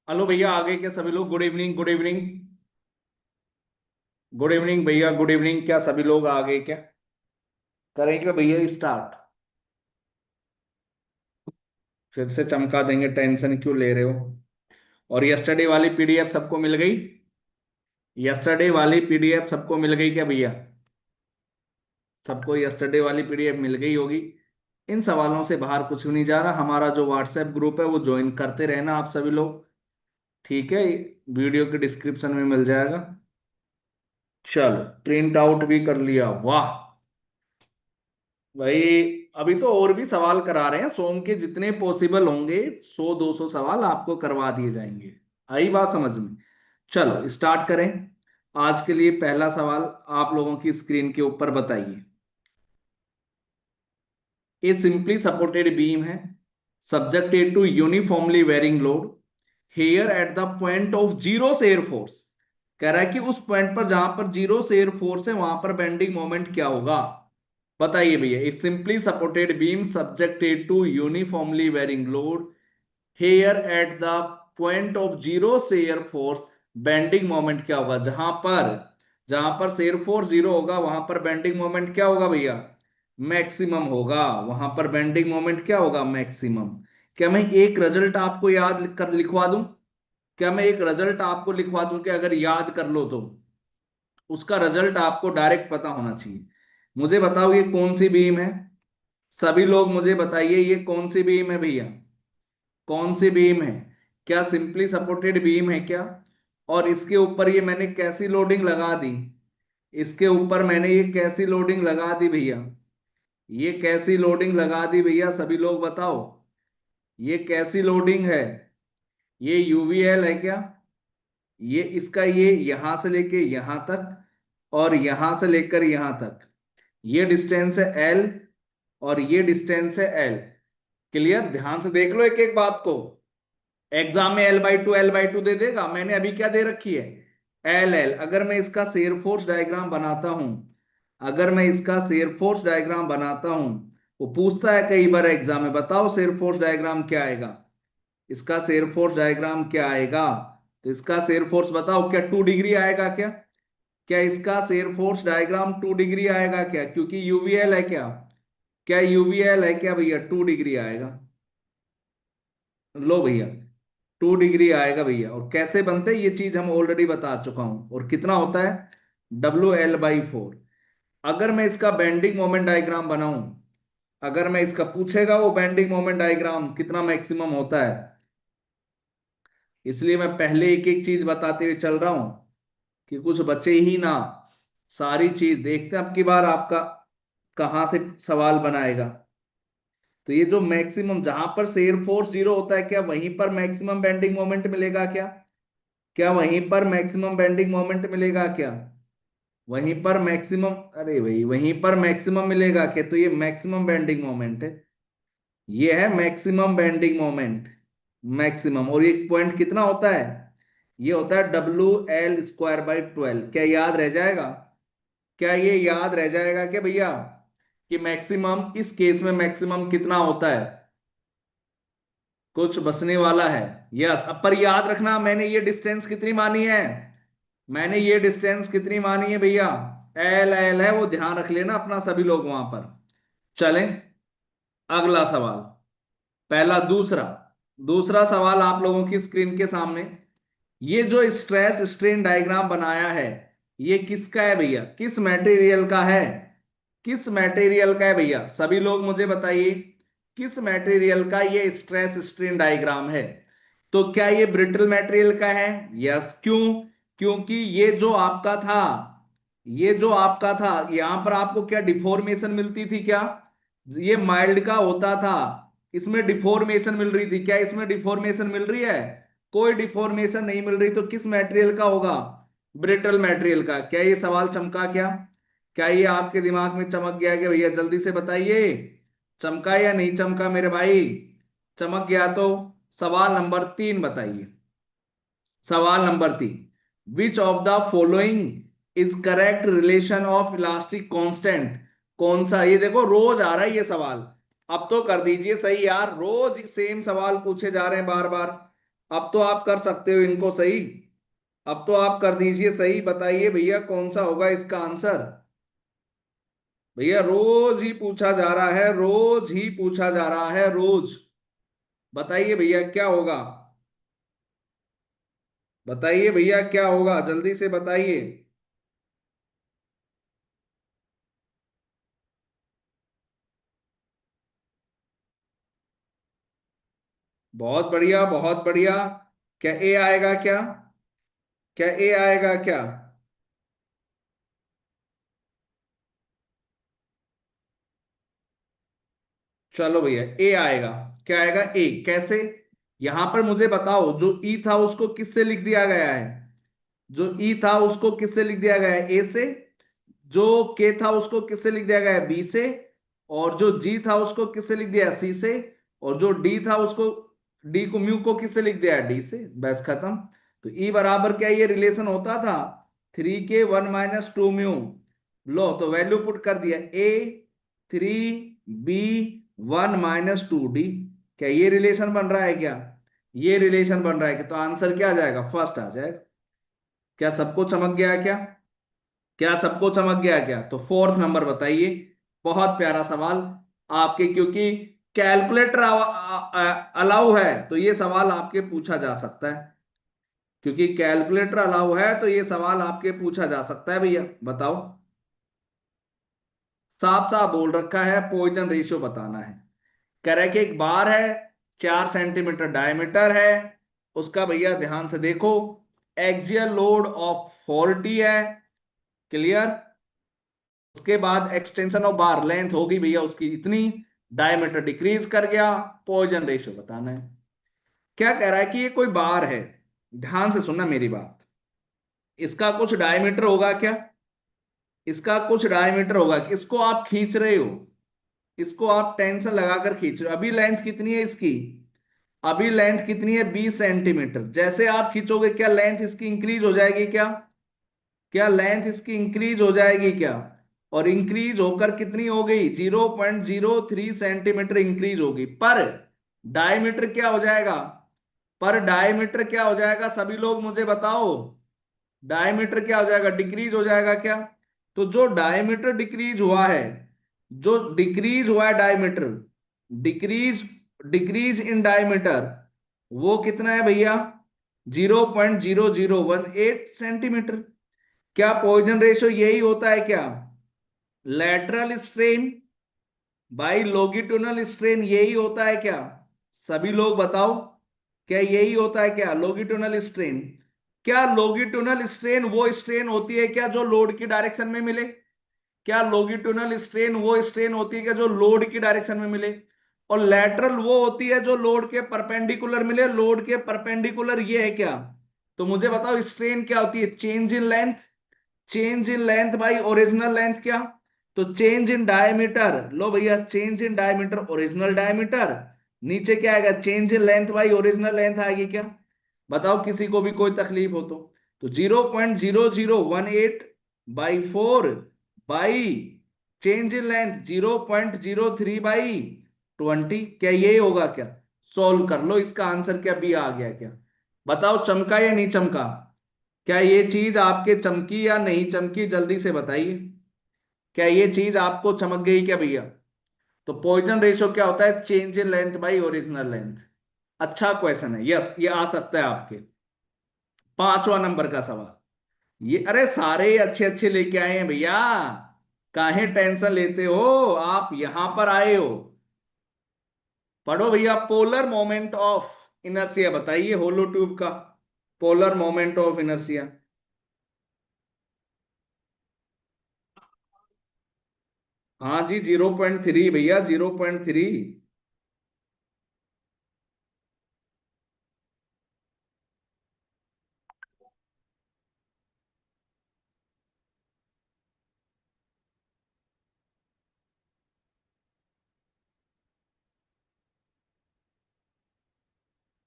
Hello भैया, आ गए क्या सभी लोग? Good evening, good evening. Good evening भैया, गुड इवनिंग। क्या सभी लोग आ गए क्या? करें क्या भैया स्टार्ट? फिर से चमका देंगे, टेंशन क्यों ले रहे हो? और यस्टरडे वाली पीडीएफ सबको मिल गई? यस्टरडे वाली पीडीएफ सबको मिल गई क्या भैया? सबको यस्टरडे वाली पीडीएफ मिल गई होगी। इन सवालों से बाहर कुछ भी नहीं जा रहा। हमारा जो व्हाट्सएप ग्रुप है वो ज्वाइन करते रहना आप सभी लोग। ठीक है, वीडियो के डिस्क्रिप्शन में मिल जाएगा। चलो, प्रिंट आउट भी कर लिया, वाह भाई। अभी तो और भी सवाल करा रहे हैं, सोम के जितने पॉसिबल होंगे 100-200 सवाल आपको करवा दिए जाएंगे। आई बात समझ में? चलो स्टार्ट करें। आज के लिए पहला सवाल आप लोगों की स्क्रीन के ऊपर बताइए। ये सिंपली सपोर्टेड बीम है, subjected to uniformly varying load here at the point of zero shear force. कह रहा है कि उस पॉइंट पर जहां पर जीरो शेयर फोर्स है वहां पर बेंडिंग मोमेंट क्या होगा? बताइए भैया। Is simply supported beam subjected to uniformly varying load here at the point of zero shear force, bending moment क्या होगा? जहां पर शेयर फोर्स जीरो होगा वहां पर बेंडिंग मोमेंट क्या होगा भैया? मैक्सिमम होगा। वहां पर बेंडिंग मोमेंट क्या होगा? मैक्सिमम। क्या मैं एक रिजल्ट आपको याद कर लिखवा दूं? क्या मैं एक रिजल्ट आपको लिखवा दूं कि अगर याद कर लो तो उसका रिजल्ट आपको डायरेक्ट पता होना चाहिए। मुझे बताओ ये कौन सी बीम है? सभी लोग मुझे बताइए ये कौन सी बीम है भैया? कौन सी बीम है? क्या सिंपली सपोर्टेड बीम है क्या? और इसके ऊपर ये मैंने कैसी लोडिंग लगा दी? इसके ऊपर मैंने ये कैसी लोडिंग लगा दी भैया? ये कैसी लोडिंग लगा दी भैया? सभी लोग बताओ, ये कैसी लोडिंग है? ये यूवीएल है क्या? ये इसका ये यहां से लेके यहां तक और यहां से लेकर यहां तक ये डिस्टेंस है एल और ये डिस्टेंस है एल। क्लियर? ध्यान से देख लो एक एक बात को। एग्जाम में L/2 दे देगा। मैंने अभी क्या दे रखी है? एल। अगर मैं इसका शेयर फोर्स डायग्राम बनाता हूं, अगर मैं इसका शेयर फोर्स डायग्राम बनाता हूं, वो पूछता है कई बार एग्जाम में, बताओ शेयर फोर्स डायग्राम क्या आएगा? इसका शेयर फोर्स डायग्राम क्या आएगा? तो इसका शेयर फोर्स बताओ, क्या 2 डिग्री आएगा क्या? क्या इसका शेयर फोर्स डायग्राम 2 डिग्री आएगा क्या? क्योंकि यूवीएल है क्या? क्या यूवीएल है क्या भैया? 2 डिग्री आएगा। लो भैया, 2 डिग्री आएगा भैया। और कैसे बनते हैं ये चीज हम ऑलरेडी बता चुका हूं। और कितना होता है? WL/4। अगर मैं इसका बेंडिंग मोमेंट डायग्राम बनाऊं, अगर मैं इसका पूछेगा वो बेंडिंग मोमेंट डायग्राम कितना मैक्सिमम होता है, इसलिए मैं पहले एक एक चीज बताते हुए चल रहा हूं कि कुछ बचे ही ना। सारी चीज देखते हैं अब की बार आपका कहां से सवाल बनाएगा। तो ये जो मैक्सिमम जहां पर शेयर फोर्स जीरो होता है, क्या वहीं पर मैक्सिमम बेंडिंग मोमेंट मिलेगा क्या? क्या वहीं पर मैक्सिमम बेंडिंग मोमेंट मिलेगा क्या? वहीं पर मैक्सिमम, अरे भाई वहीं पर मैक्सिमम मिलेगा क्या? तो ये मैक्सिमम बेंडिंग मोमेंट है। ये है मैक्सिमम बेंडिंग मोमेंट। मैक्सिमम। और एक पॉइंट कितना होता है? ये होता है WL²/12। क्या याद रह जाएगा? क्या ये याद रह जाएगा क्या भैया कि मैक्सिमम इस केस में मैक्सिमम कितना होता है? कुछ बसने वाला है? यस। अब पर याद रखना, मैंने ये डिस्टेंस कितनी मानी है? मैंने ये डिस्टेंस कितनी मानी है भैया? एल है, वो ध्यान रख लेना अपना सभी लोग वहां पर। चलें अगला सवाल। पहला, दूसरा। दूसरा सवाल आप लोगों की स्क्रीन के सामने। ये जो स्ट्रेस स्ट्रेन डायग्राम बनाया है, ये किसका है भैया? किस मटेरियल का है? किस मटेरियल का है भैया? सभी लोग मुझे बताइए किस मटेरियल का ये स्ट्रेस स्ट्रेन डायग्राम है? तो क्या ये ब्रिटल मटेरियल का है? यस। क्यों? क्योंकि ये जो आपका था, ये जो आपका था यहां पर आपको क्या डिफॉर्मेशन मिलती थी क्या? ये माइल्ड का होता था, इसमें डिफॉर्मेशन मिल रही थी। क्या इसमें डिफॉर्मेशन मिल रही है? कोई डिफॉर्मेशन नहीं मिल रही। तो किस मटेरियल का होगा? ब्रिटल मटेरियल का। क्या ये सवाल चमका क्या? क्या ये आपके दिमाग में चमक गया कि भैया? जल्दी से बताइए, चमका या नहीं चमका मेरे भाई? चमक गया तो सवाल नंबर 3 बताइए। सवाल number 3, which of the following is correct relation of elastic constant? कौन सा? ये देखो रोज आ रहा है ये सवाल। अब तो कर दीजिए सही यार, रोज सेम सवाल पूछे जा रहे हैं बार बार। अब तो आप कर सकते हो इनको सही। अब तो आप कर दीजिए सही, बताइए भैया कौन सा होगा इसका आंसर। भैया रोज ही पूछा जा रहा है, रोज ही पूछा जा रहा है, रोज। बताइए भैया क्या होगा। बताइए भैया क्या होगा, जल्दी से बताइए। बहुत बढ़िया, बहुत बढ़िया। क्या ए आएगा क्या? क्या ए आएगा क्या? चलो भैया ए आएगा। क्या आएगा? ए कैसे? यहां पर मुझे बताओ, जो ई था उसको किससे लिख दिया गया है? जो ई था उसको किससे लिख दिया गया है? ए से। जो के था उसको किससे लिख दिया गया है? बी से। और जो जी था उसको किससे लिख दिया है? सी से। और जो डी था उसको, डी को म्यू को किससे लिख दिया है? डी से। बस खत्म। तो ई बराबर क्या ये रिलेशन होता था? 3k 1 - 2 mu. लो तो वैल्यू पुट कर दिया, ए 3b 1 - 2d। क्या ये रिलेशन बन रहा है क्या? ये रिलेशन बन रहा है क्या? तो आंसर क्या आ जाएगा? फर्स्ट आ जाएगा। क्या सबको चमक गया क्या? क्या सबको चमक गया क्या? तो फोर्थ नंबर बताइए। बहुत प्यारा सवाल आपके, क्योंकि कैलकुलेटर अलाउ है तो ये सवाल आपके पूछा जा सकता है। क्योंकि कैलकुलेटर अलाउ है तो ये सवाल आपके पूछा जा सकता है भैया। बताओ। साफ साफ बोल रखा है, पॉइजन रेशियो बताना है। कह रहा है कि एक बार है, 4 सेंटीमीटर डायमीटर है, उसका भैया ध्यान से देखो, एक्सियल लोड ऑफ 40 है। क्लियर? उसके बाद एक्सटेंशन ऑफ बार लेंथ होगी भैया उसकी इतनी, डायमीटर डिक्रीज कर गया। पॉइजन रेशियो बताना है। क्या कह रहा है कि ये कोई बार है, ध्यान से सुनना मेरी बात। इसका कुछ डायमीटर होगा क्या? इसका कुछ डायमीटर होगा कि इसको आप खींच रहे हो, इसको आप टेंशन लगाकर खींच रहे हो। अभी लेंथ कितनी है इसकी? अभी लेंथ कितनी है? 20 सेंटीमीटर। जैसे आप खींचोगे क्या लेंथ इसकी इंक्रीज हो जाएगी क्या? क्या लेंथ इसकी इंक्रीज हो जाएगी क्या? और इंक्रीज होकर कितनी हो गई? 0.03 सेंटीमीटर इंक्रीज होगी। पर डायमीटर क्या हो जाएगा? पर डायमीटर क्या हो जाएगा? सभी लोग मुझे बताओ। डायमीटर क्या हो जाएगा? डिक्रीज हो जाएगा क्या? तो जो डायमीटर डिक्रीज हुआ है, जो डिक्रीज हुआ है diameter, decrease, decrease in diameter, वो कितना है भैया? 0.0018 सेंटीमीटर। क्या पॉइजन रेशियो यही होता है क्या? लेटरल स्ट्रेन बाई लोगिटुनल स्ट्रेन यही होता है क्या? सभी लोग बताओ। क्या यही होता है क्या लोगिटुनल स्ट्रेन? क्या लोगिटुनल स्ट्रेन वो स्ट्रेन होती है क्या जो लोड की डायरेक्शन में मिले? क्या लोगिटुनल स्ट्रेन वो स्ट्रेन होती है क्या जो लोड की डायरेक्शन में मिले? और लेटरल वो होती है जो लोड के परपेंडिकुलर मिले। लोड के परपेंडिकुलर ये है क्या? तो मुझे बताओ स्ट्रेन क्या होती है? Change in length. Change in length by original length क्या? तो चेंज इन डायमीटर, लो भैया change in diameter original diameter. नीचे क्या आएगा? Change in length by original length आएगी क्या? बताओ किसी को भी कोई तकलीफ हो तो 0.0018 by 4 by change in length 0.03 by 20। क्या यही होगा क्या? सॉल्व कर लो, इसका आंसर क्या बी आ गया क्या? बताओ चमका या नहीं चमका? क्या ये चीज आपके चमकी या नहीं चमकी, जल्दी से बताइए। क्या ये चीज आपको चमक गई क्या भैया? तो पॉइजन रेशियो क्या होता है? Change in length by original length. अच्छा क्वेश्चन है, यस ये आ सकता है आपके। पांचवा नंबर का सवाल। ये अरे सारे ही अच्छे अच्छे लेके आए हैं भैया, काहे टेंशन लेते हो? आप यहां पर आए हो। पढ़ो भैया, पोलर मोमेंट ऑफ इनर्शिया बताइए होलो ट्यूब का। Polar moment of inertia. हाँ जी 0.3 भैया, 0.3।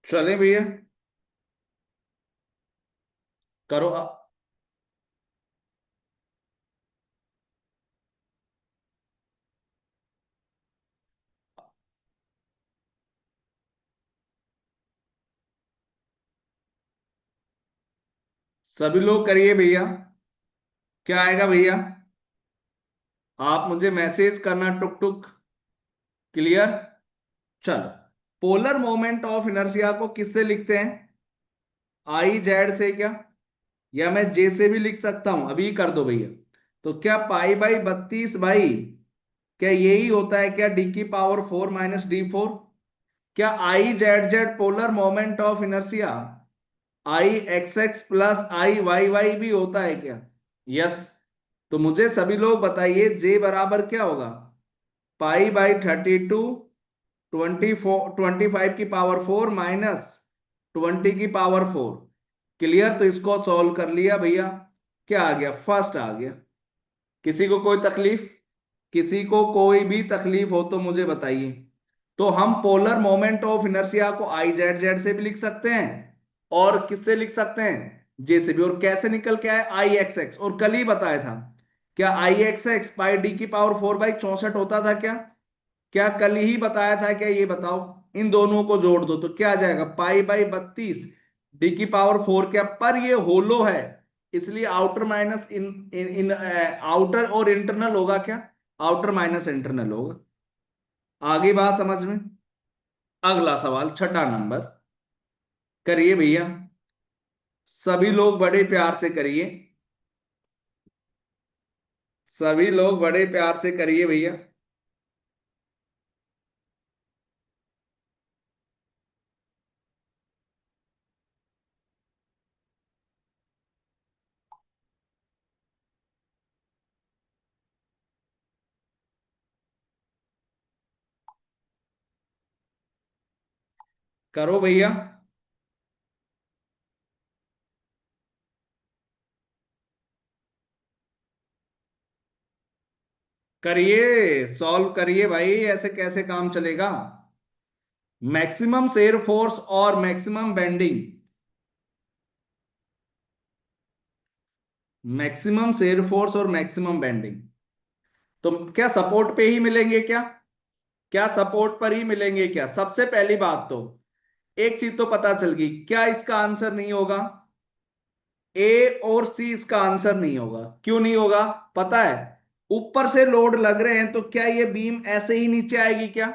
चले भैया, करो। सभी लोग करिए भैया। क्या आएगा भैया? आप मुझे मैसेज करना टुक टुक। क्लियर? चलो, पोलर मोमेंट ऑफ इनर्शिया को किससे लिखते हैं? आई जेड से क्या? या मैं जे से भी लिख सकता हूं, अभी कर दो भैया। तो क्या पाई बाई 32 भाई, क्या यही होता है क्या डी की पावर 4 माइनस डी 4? क्या I z z polar moment of inertia I x x plus I y y भी होता है क्या? यस। तो मुझे सभी लोग बताइए जे बराबर क्या होगा? पाई बाई 32, 25 की पावर 4 माइनस 20 की पावर 4। क्लियर? तो इसको सॉल्व कर लिया भैया, क्या आ गया? फर्स्ट आ गया। किसी को कोई तकलीफ? किसी को कोई भी तकलीफ हो तो मुझे बताइए। तो हम पोलर मोमेंट ऑफ इनर्शिया को आई जेड जेड से भी लिख सकते हैं और किससे लिख सकते हैं? जे से भी। और कैसे निकल के आए? आई एक्स एक्स। और कल ही बताया था, क्या आई एक्स एक्स पाई डी की पावर 4/64 होता था क्या? क्या कल ही बताया था क्या? ये बताओ। इन दोनों को जोड़ दो तो क्या आ जाएगा? पाई बाई 32 डी की पावर 4। क्या पर ये होलो है, इसलिए आउटर माइनस इन इन, इन आउटर और इंटरनल होगा क्या? आउटर माइनस इंटरनल होगा। आगे बात समझ में? अगला सवाल, छठा नंबर, करिए भैया। सभी लोग बड़े प्यार से करिए। सभी लोग बड़े प्यार से करिए भैया। करो भैया। करिए, सॉल्व करिए भाई, ऐसे कैसे काम चलेगा? मैक्सिमम शेयर फोर्स और maximum bending. Maximum shear force और मैक्सिमम बेंडिंग तो क्या सपोर्ट पे ही मिलेंगे क्या? क्या सपोर्ट पर ही मिलेंगे क्या? सबसे पहली बात तो एक चीज तो पता चल गई, क्या इसका आंसर नहीं होगा? ए और सी इसका आंसर नहीं होगा। क्यों नहीं होगा? पता है, ऊपर से लोड लग रहे हैं तो क्या ये बीम ऐसे ही नीचे आएगी क्या?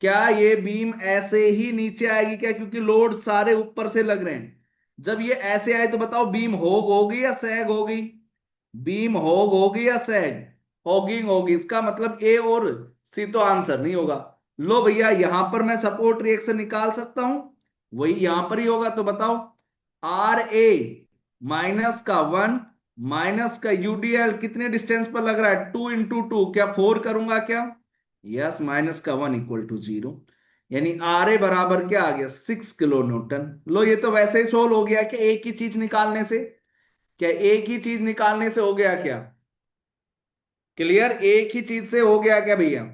क्या ये बीम ऐसे ही नीचे आएगी क्या? क्योंकि लोड सारे ऊपर से लग रहे हैं। जब ये ऐसे आए तो बताओ बीम होग होगी या सैग होगी? बीम होग होगी या सैग? होगिंग होगी। इसका मतलब ए और सी तो आंसर नहीं होगा। लो भैया, यहां पर मैं सपोर्ट रिएक्शन निकाल सकता हूं, वही यहां पर ही होगा। तो बताओ, आर ए माइनस का 1 माइनस का यूडीएल कितने डिस्टेंस पर लग रहा है? 2 into 2, क्या 4 करूंगा क्या? यस, माइनस का 1 इक्वल टू 0। यानी आर ए बराबर क्या आ गया? 6 किलो न्यूटन। लो, ये तो वैसे ही सोल्व हो गया कि एक ही चीज निकालने से। क्या एक ही चीज निकालने से हो गया क्या? क्लियर? एक ही चीज से हो गया क्या भैया?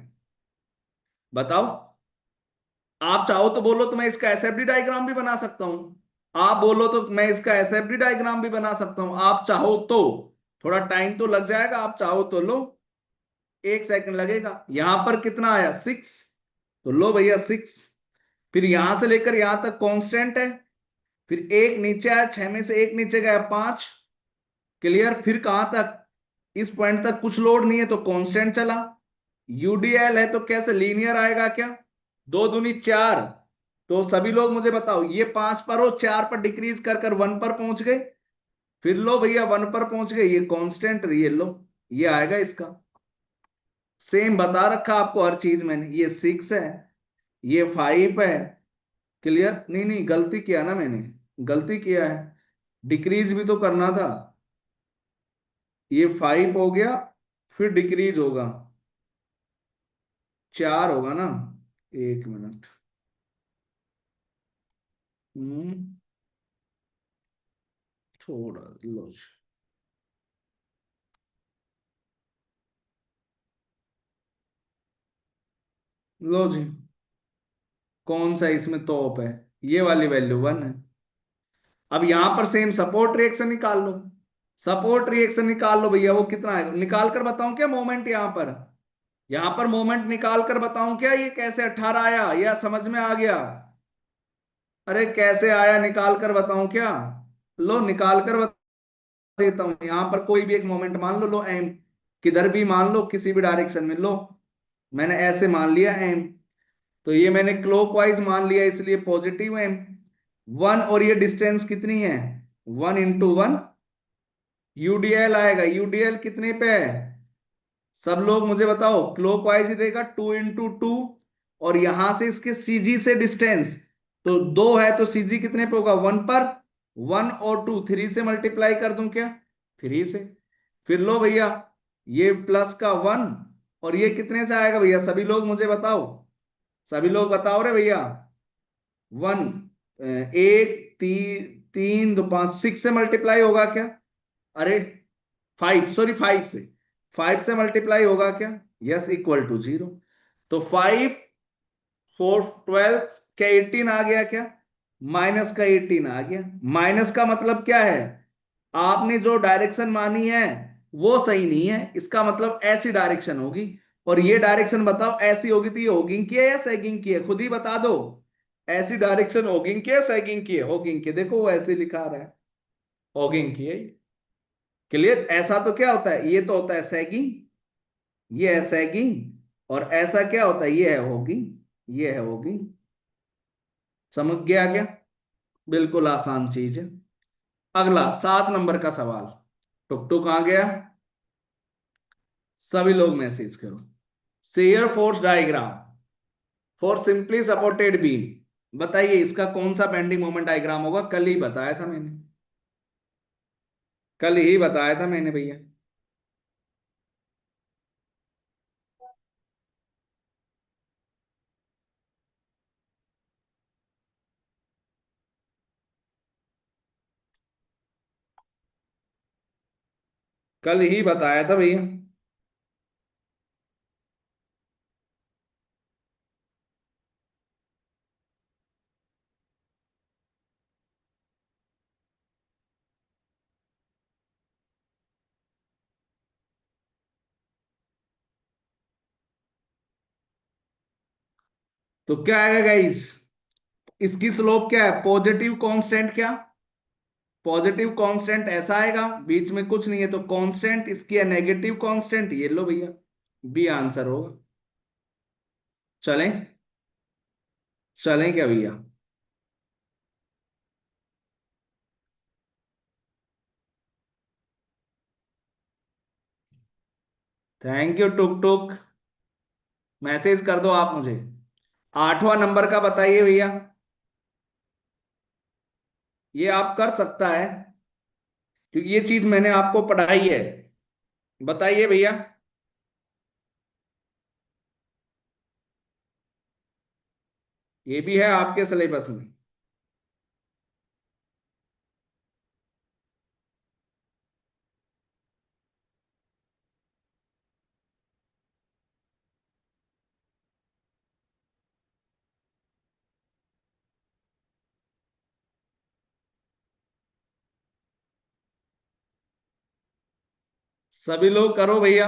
बताओ। आप चाहो तो बोलो तो मैं इसका एसएफडी डायग्राम भी बना सकता हूं। आप बोलो तो मैं इसका एसएफडी डायग्राम भी बना सकता हूं, आप चाहो तो। थोड़ा टाइम तो लग जाएगा, आप चाहो तो लो। 1 सेकंड लगेगा। यहां पर कितना आया? 6। तो लो भैया 6। फिर यहां से लेकर यहां तक कांस्टेंट है। फिर एक नीचे आया, 6 में से एक नीचे गया, 5। क्लियर? फिर कहां तक? इस पॉइंट तक कुछ लोड नहीं है तो कांस्टेंट चला। यूडीएल है तो कैसे लीनियर आएगा क्या? 2 दूनी 4। तो सभी लोग मुझे बताओ, ये 5 पर हो, 4 पर डिक्रीज कर कर 1 पर पहुंच गए। फिर लो भैया 1 पर पहुंच गए, ये कांस्टेंट, ये लो, ये आएगा इसका। सेम बता रखा आपको हर चीज मैंने। ये 6 है, ये 5 है। क्लियर? नहीं नहीं, गलती किया ना मैंने, गलती किया है। डिक्रीज भी तो करना था। ये 5 हो गया, फिर डिक्रीज होगा, 4 होगा ना। 1 मिनट। हम्म थोड़ा लो जी। लो जी, कौन सा इसमें तोप है? ये वाली वैल्यू 1 है। अब यहां पर सेम सपोर्ट रिएक्शन निकाल लो। सपोर्ट रिएक्शन निकाल लो भैया, वो कितना है निकाल कर बताऊं क्या? मोमेंट यहां पर मोमेंट निकाल कर बताऊं क्या? ये कैसे 18 आया, या समझ में आ गया? अरे कैसे आया, निकाल कर बताऊं क्या? लो निकाल कर देता हूं, यहां पर कोई भी एक मोमेंट मान लो, एम किधर भी मान लो, किसी भी डायरेक्शन में लो, मैंने ऐसे मान लिया एम, तो ये मैंने क्लॉकवाइज मान लिया इसलिए पॉजिटिव एम। वन, और ये डिस्टेंस कितनी है, 1 × 1 यूडीएल आएगा। यूडीएल कितने पे है, सब लोग मुझे बताओ, क्लॉकवाइज ही देगा, 2 × 2, और यहां से इसके सीजी से डिस्टेंस तो 2 है, तो सीजी कितने पे होगा, 1 पर। 1 और 2, 3 से मल्टीप्लाई कर दूं क्या, 3 से। फिर लो भैया, ये प्लस का 1, और ये कितने से आएगा भैया, सभी लोग मुझे बताओ, सभी लोग बताओ रे भैया। 1, एक, 3 3 2 5, 6 से मल्टीप्लाई होगा क्या, अरे 5, सॉरी 5 से, 5 से मल्टीप्लाई होगा क्या, यस, इक्वल टू 0। तो 5 4 12 क्या 18 आ गया क्या, माइनस का 18 आ गया। माइनस का मतलब क्या है, आपने जो डायरेक्शन मानी है वो सही नहीं है, इसका मतलब ऐसी डायरेक्शन होगी, और ये डायरेक्शन बताओ ऐसी होगी तो ये होगिंग की है या सैगिंग की है, खुद ही बता दो। ऐसी डायरेक्शन होगिंग की है सैगिंग की है, होगिंग की, देखो वो ऐसे लिखा रहा है, होगिंग की है। क्लियर, ऐसा तो क्या होता है, ये तो होता है सैगिंग, ये है सैगिंग, और ऐसा क्या होता है, ये है होगिंग, ये है होगिंग। समझ गया क्या, बिल्कुल आसान चीज है। अगला 7 नंबर का सवाल, टुक टुक आ गया, सभी लोग मैसेज करो। Shear force diagram for simply supported beam, बताइए इसका कौन सा बेंडिंग मोमेंट डायग्राम होगा, कल ही बताया था मैंने, कल ही बताया था मैंने भैया। कल ही बताया था भैया। तो क्या आएगा गाइस, इसकी स्लोप क्या है, पॉजिटिव कांस्टेंट, क्या पॉजिटिव कांस्टेंट ऐसा आएगा, बीच में कुछ नहीं है तो कांस्टेंट, इसकी है नेगेटिव कांस्टेंट, ये लो भैया, बी आंसर होगा। चलें, चलें क्या भैया। Thank you took took, message कर दो आप मुझे। 8वां नंबर का बताइए भैया, ये आप कर सकता है क्योंकि ये चीज मैंने आपको पढ़ाई है, बताइए भैया। ये भी है आपके सिलेबस में। सभी लोग करो भैया।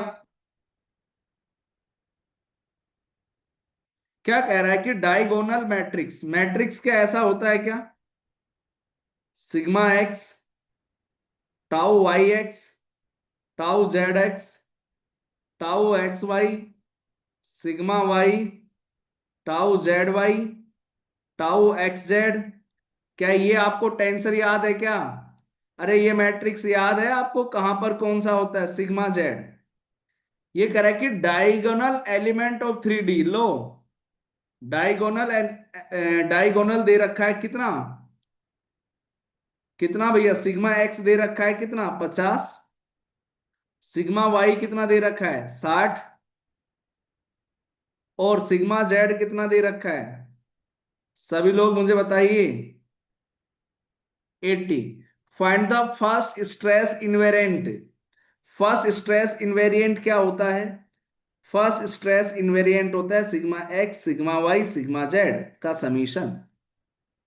क्या कह रहा है कि डायगोनल मैट्रिक्स, मैट्रिक्स क्या ऐसा होता है क्या, sigma x, tau y x, tau z x, tau x y, sigma y, tau z y, tau x z, क्या ये आपको टेंसर याद है क्या, अरे ये मैट्रिक्स याद है आपको, कहां पर कौन सा होता है, सिग्मा जेड। ये कह रहा है कि डायगोनल एलिमेंट ऑफ 3D लो, डायगोनल, डायगोनल दे रखा है कितना, कितना भैया, सिग्मा एक्स दे रखा है कितना, 50, सिग्मा वाई कितना दे रखा है, 60, और सिग्मा जेड कितना दे रखा है, सभी लोग मुझे बताइए, 80। Find the first stress invariant, first stress invariant क्या होता है, फर्स्ट स्ट्रेस इन्वेरिएंट होता है sigma X sigma Y sigma Z का समीशन।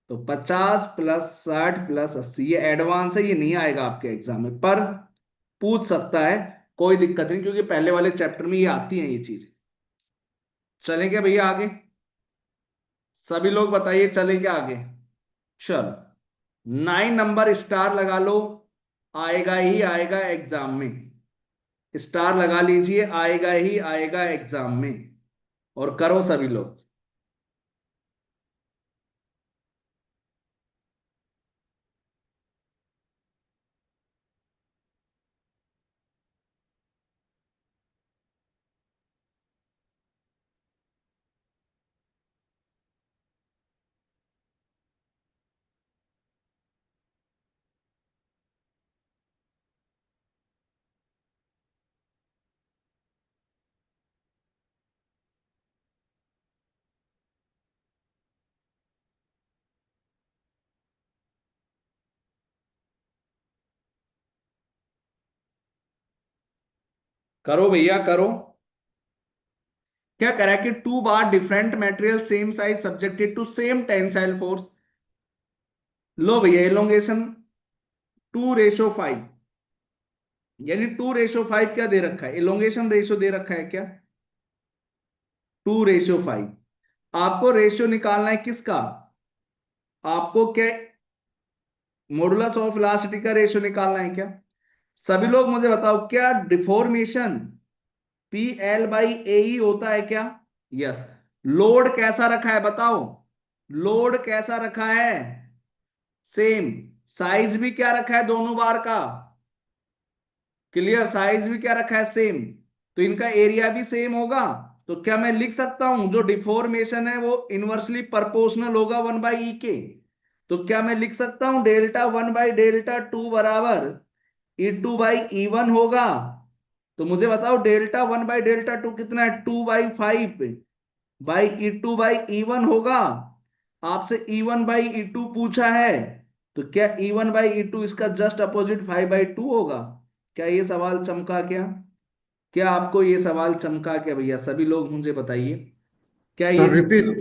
तो 50 + 60 + 80, ये एडवांस है, ये नहीं आएगा आपके एग्जाम में, पर पूछ सकता है, कोई दिक्कत नहीं, क्योंकि पहले वाले चैप्टर में ये आती हैं ये चीज। चलेंगे भैया आगे, सभी लोग बताइए चलेंगे आगे। चलो 9 नंबर स्टार लगा लो, आएगा ही आएगा एग्जाम में। स्टार लगा लीजिए, आएगा ही आएगा एग्जाम में। और करो सभी लोग। करो भैया करो। क्या करा कि 2 bar different material same size subjected to same tensile force. लो भैया एलोंगेशन 2:5। यानी 2:5 क्या दे रखा है, एलोंगेशन रेशियो दे रखा है क्या, 2:5। आपको रेशियो निकालना है किसका, आपको क्या मॉडुलस ऑफ इलास्टिसिटी का रेशियो निकालना है क्या। सभी लोग मुझे बताओ, क्या डिफॉर्मेशन पी एल बाई ए ही होता है क्या। यस। लोड कैसा रखा है बताओ, लोड कैसा रखा है, सेम। साइज भी क्या रखा है दोनों बार का, क्लियर, साइज भी क्या रखा है सेम। तो इनका एरिया भी सेम होगा। तो क्या मैं लिख सकता हूं जो डिफॉर्मेशन है वो इनवर्सली प्रोपोर्शनल होगा 1/E के। तो क्या मैं लिख सकता हूं डेल्टा 1/डेल्टा 2 बराबर E2/E1 होगा। तो मुझे बताओ डेल्टा 1/डेल्टा 2 कितना है, 2/5/E2/E1 होगा। आपसे E1/E2 पूछा है। तो क्या E1/E2 इसका जस्ट अपोजिट 5/2 होगा। क्या ये सवाल चमका क्या, क्या आपको ये सवाल चमका क्या भैया, सभी लोग मुझे बताइए। क्या ये सर रिपीट हाँ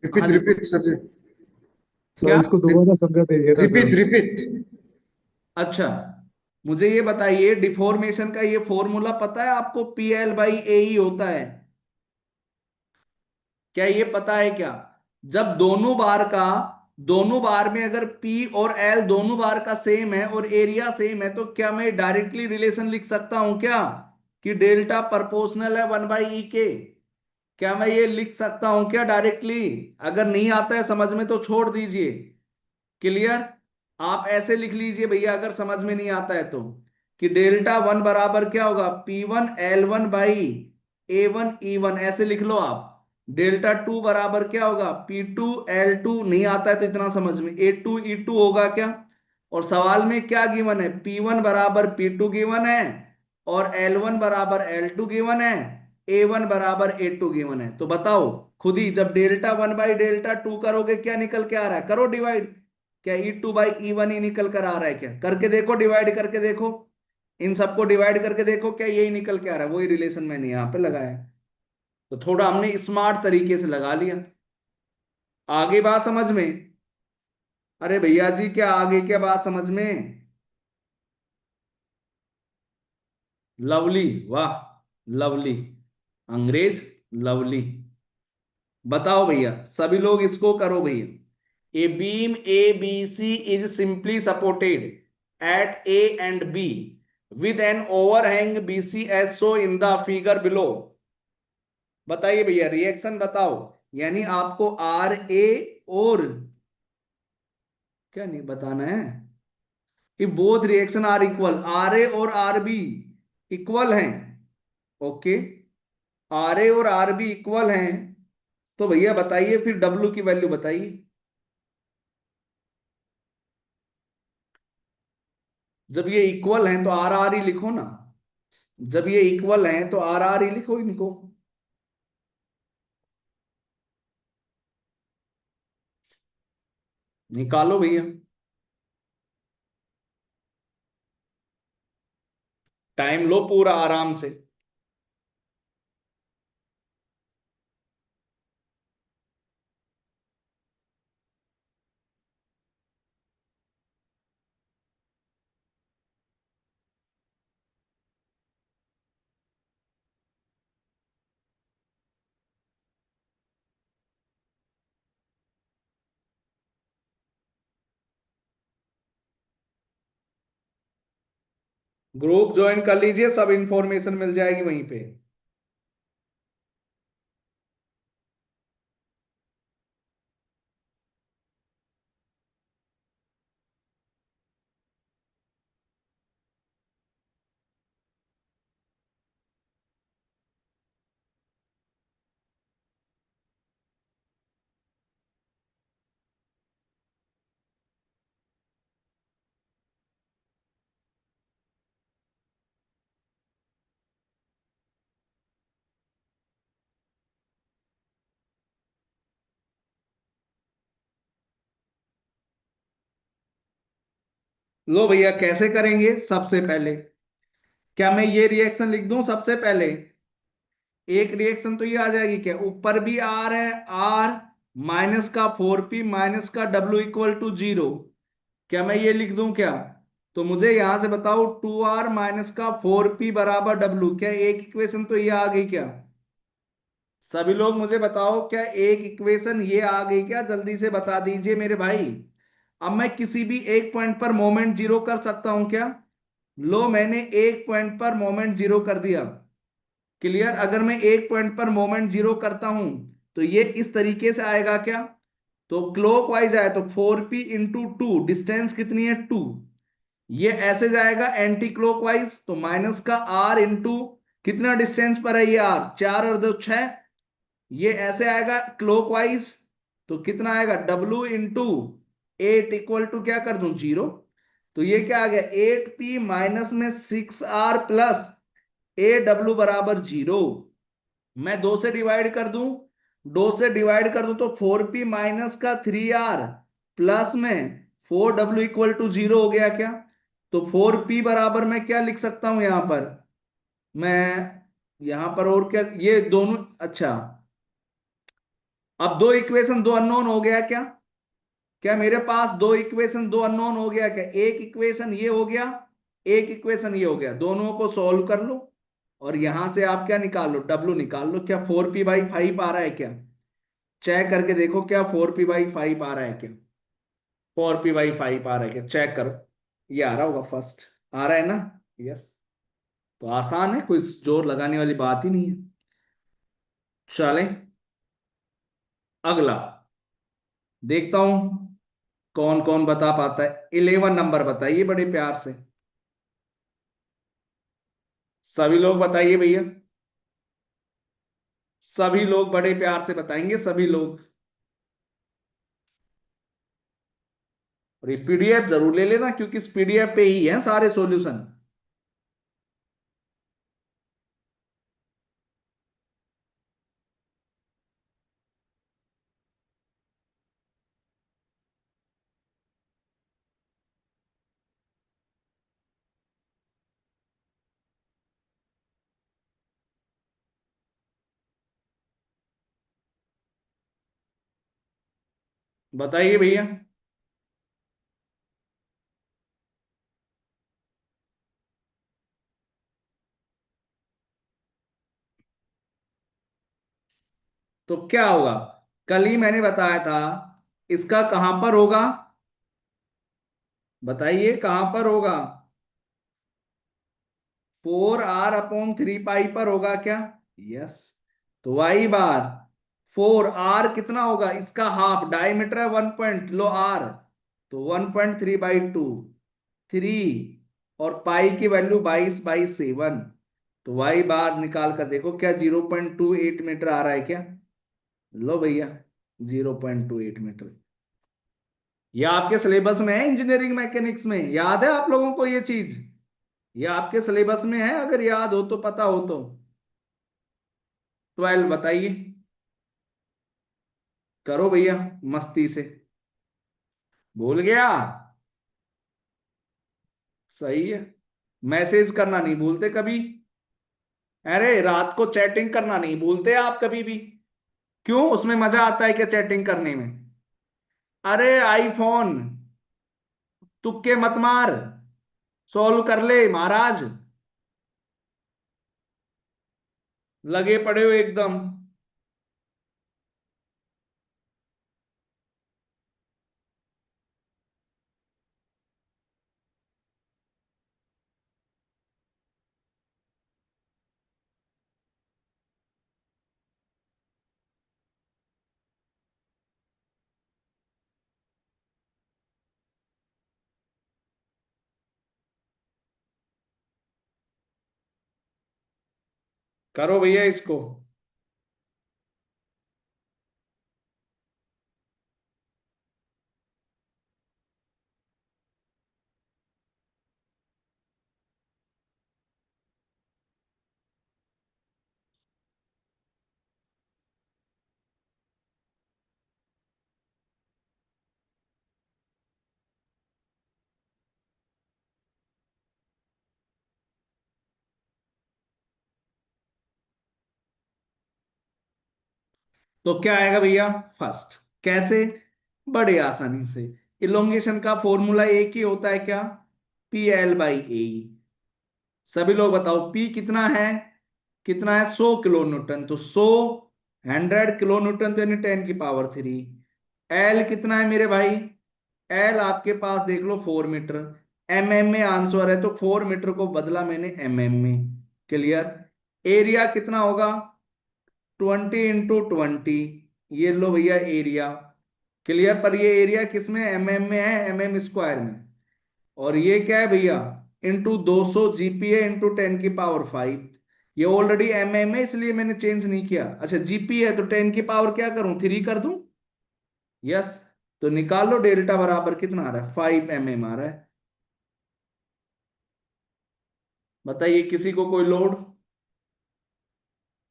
रिपीट जी, रिपीट सर जी। क्या, सर इसको दोबारा समझा दीजिए ना सर। Repeat repeat. अच्छा मुझे ये बताइए डिफॉर्मेशन का ये फॉर्मूला पता है आपको, PL/A ही होता है। क्या ये पता है क्या, जब दोनों बार में अगर P और L दोनों बार का सेम है और एरिया सेम है, तो क्या मैं डायरेक्टली रिलेशन लिख सकता हूं क्या, कि डेल्टा प्रोपोर्शनल है 1/E के। क्या मैं ये लिख सकता हूं क्या डायरेक्टली। अगर नहीं आता है समझ में तो छोड़ दीजिए, क्लियर। आप ऐसे लिख लीजिए भैया अगर समझ में नहीं आता है तो, कि डेल्टा 1 बराबर क्या होगा, P1L1/A1E1, ऐसे लिख लो आप। डेल्टा 2 बराबर क्या होगा, P2L2, नहीं आता है तो इतना समझ में A2E2 होगा क्या। और सवाल में क्या गिवन है, P1 बराबर P2 गिवन है, और L1 बराबर L2 गिवन है, A1 बराबर A2 गिवन है। तो बताओ खुद ही, जब डेल्टा 1/डेल्टा 2 करोगे क्या निकल के आ रहा है, करो डिवाइड। क्या E2/E1 ही निकल कर आ रहा है क्या, करके देखो, डिवाइड करके देखो, इन सबको डिवाइड करके देखो, क्या यही निकल के आ रहा है, वही रिलेशन मैंने यहाँ पे लगाया है। तो थोड़ा हमने स्मार्ट तरीके से लगा लिया। आगे बात समझ में, अरे भैया जी क्या आगे क्या बात समझ में। लवली, वाह, लवली, अंग्रेज, लवली। बताओ भैया सभी लोग इसको करो भैया। A beam ABC is simply supported at A and B with an overhang BC as shown in the figure below। बताइए भैया रिएक्शन बताओ। यानी आपको RA और क्या नहीं बताना है, कि both reactions are equal, RA और RB इक्वल हैं। ओके, RA और RB इक्वल हैं। तो भैया बताइए फिर W की वैल्यू बताइए। जब ये इक्वल हैं तो आर आर ही लिखो ना, जब ये इक्वल हैं तो आर आर ही लिखो इनको। निकालो भैया, टाइम लो पूरा आराम से। ग्रुप ज्वाइन कर लीजिए, सब इंफॉर्मेशन मिल जाएगी वहीं पे। लो भैया, कैसे करेंगे? सबसे पहले क्या मैं ये रिएक्शन लिख दूं सबसे पहले? एक रिएक्शन तो ये आ जाएगी, क्या ऊपर भी आर है, आर माइनस का 4p माइनस का W इक्वल टू 0। क्या मैं ये लिख दूं क्या? तो मुझे यहां से बताओ, 2r माइनस का 4p बराबर W, क्या एक इक्वेशन तो ये आ गई क्या? सभी लोग मुझे बताओ, क्या एक इक्वेशन ये आ गई क्या? जल्दी से बता दीजिए मेरे भाई। अब मैं किसी भी एक पॉइंट पर मोमेंट जीरो कर सकता हूं क्या? लो, मैंने एक पॉइंट पर मोमेंट जीरो कर दिया। क्लियर? अगर मैं एक पॉइंट पर मोमेंट जीरो करता हूं तो ये इस तरीके से आएगा क्या? तो क्लॉकवाइज आए तो 4p इंटू टू, डिस्टेंस कितनी है? 2। ये ऐसे जाएगा एंटी क्लॉकवाइज, तो माइनस का r इंटू कितना डिस्टेंस पर है ये r, 4 और 2 6। ये ऐसे आएगा क्लॉकवाइज, तो कितना आएगा? W इंटू 8 इक्वल टू क्या कर दूं? 0। तो ये क्या आ गया? 8p माइनस में 6r प्लस AW बराबर 0। मैं दो से डिवाइड कर दूं, दो से डिवाइड कर दूं तो 4p माइनस का 3r प्लस में 4W इक्वल टू 0 हो गया क्या? तो 4p बराबर मैं क्या लिख सकता हूं यहां पर? मैं यहां पर और क्या, ये दोनों, अच्छा, अब दो इक्वेशन दो अननोन हो गया क्या? क्या मेरे पास दो इक्वेशन दो अननोन हो गया क्या? एक इक्वेशन ये हो गया, एक इक्वेशन ये हो गया, दोनों को सॉल्व कर लो और यहां से आप क्या निकाल लो? W निकाल लो। क्या 4p/5 आ रहा है क्या? चेक करके देखो, क्या 4p/5 आ रहा है क्या? 4p/5 आ रहा है क्या? चेक करो। ये आ रहा होगा फर्स्ट, आ रहा है ना? यस। तो आसान है, कोई जोर लगाने वाली बात ही नहीं है। चलें अगला, देखता हूं कौन कौन बता पाता है। 11 नंबर बताइए बड़े प्यार से। सभी लोग बताइए भैया, सभी लोग बड़े प्यार से बताएंगे, सभी लोग। और ये पीडीएफ जरूर ले लेना, क्योंकि इस पीडीएफ पे ही है सारे सॉल्यूशन। बताइए भैया। तो क्या होगा? कल ही मैंने बताया था, इसका कहां पर होगा? बताइए कहां पर होगा? 4r/3 पाई पर होगा क्या? यस। तो वाई बार 4r कितना होगा? इसका हाफ, डायमीटर है 1 लो r, तो 1.3/2, 3, और पाई की वैल्यू 22/7। तो वाई बार निकाल कर देखो, क्या 0.28 मीटर आ रहा है क्या? लो भैया, 0.28 मीटर। ये आपके सिलेबस में है, इंजीनियरिंग मैकेनिक्स में याद है आप लोगों को ये चीज? ये आपके सिलेबस में है, अगर याद हो तो, पता हो तो। 12 बताइए, करो भैया मस्ती से। भूल गया? सही है। मैसेज करना नहीं भूलते कभी? अरे रात को चैटिंग करना नहीं भूलते आप कभी भी? क्यों, उसमें मजा आता है क्या चैटिंग करने में? अरे आईफोन, तुक्के मत मार, सॉल्व कर ले महाराज। लगे पड़े हो एकदम। करो भैया इसको। तो क्या आएगा भैया फर्स्ट? कैसे? बड़े आसानी से। इलोंगेशन का फॉर्मूला एक ही होता है क्या? पी एल बाई ए। सभी लोग बताओ पी कितना है? कितना है? 100 किलो न्यूटन। तो 100 100 किलो न्यूटन तो यानी 10 की पावर 3। एल कितना है मेरे भाई? एल आपके पास देख लो 4 मीटर। एमएम में आंसर है तो 4 मीटर को बदला मैंने एमएम में। क्लियर? एरिया कितना होगा? 20 × 20। ये लो भैया एरिया। क्लियर? पर ये एरिया किस में? एमएम में है, एमएम स्क्वायर में। और ये क्या है भैया? इंटू 200 जीपीए इंटू 10 की पावर 5। ये ऑलरेडी एमएम है इसलिए मैंने चेंज नहीं किया। अच्छा जीपी है तो 10 की पावर क्या करूं? 3 कर दूं। यस। तो निकाल लो डेल्टा बराबर कितना आ रहा है? 5 mm आ रहा है। बताइए किसी को कोई लोड?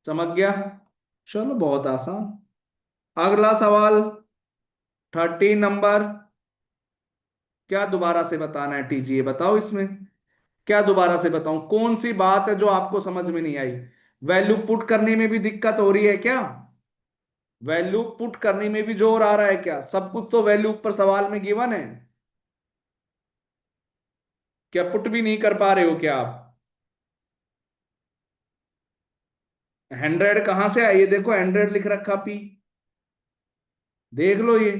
समझ गया? चलो बहुत आसान। अगला सवाल 13 नंबर। क्या दोबारा से बताना है टीजीए? बताओ इसमें क्या दोबारा से बताऊं? कौन सी बात है जो आपको समझ में नहीं आई? वैल्यू पुट करने में भी दिक्कत हो रही है क्या? वैल्यू पुट करने में भी जोर आ रहा है क्या? सब कुछ तो वैल्यू ऊपर सवाल में गिवन है। क्या पुट भी नहीं कर पा रहे हो क्या आप? 100 कहां से आई? ये देखो 100 लिख रखा पी। देख लो ये।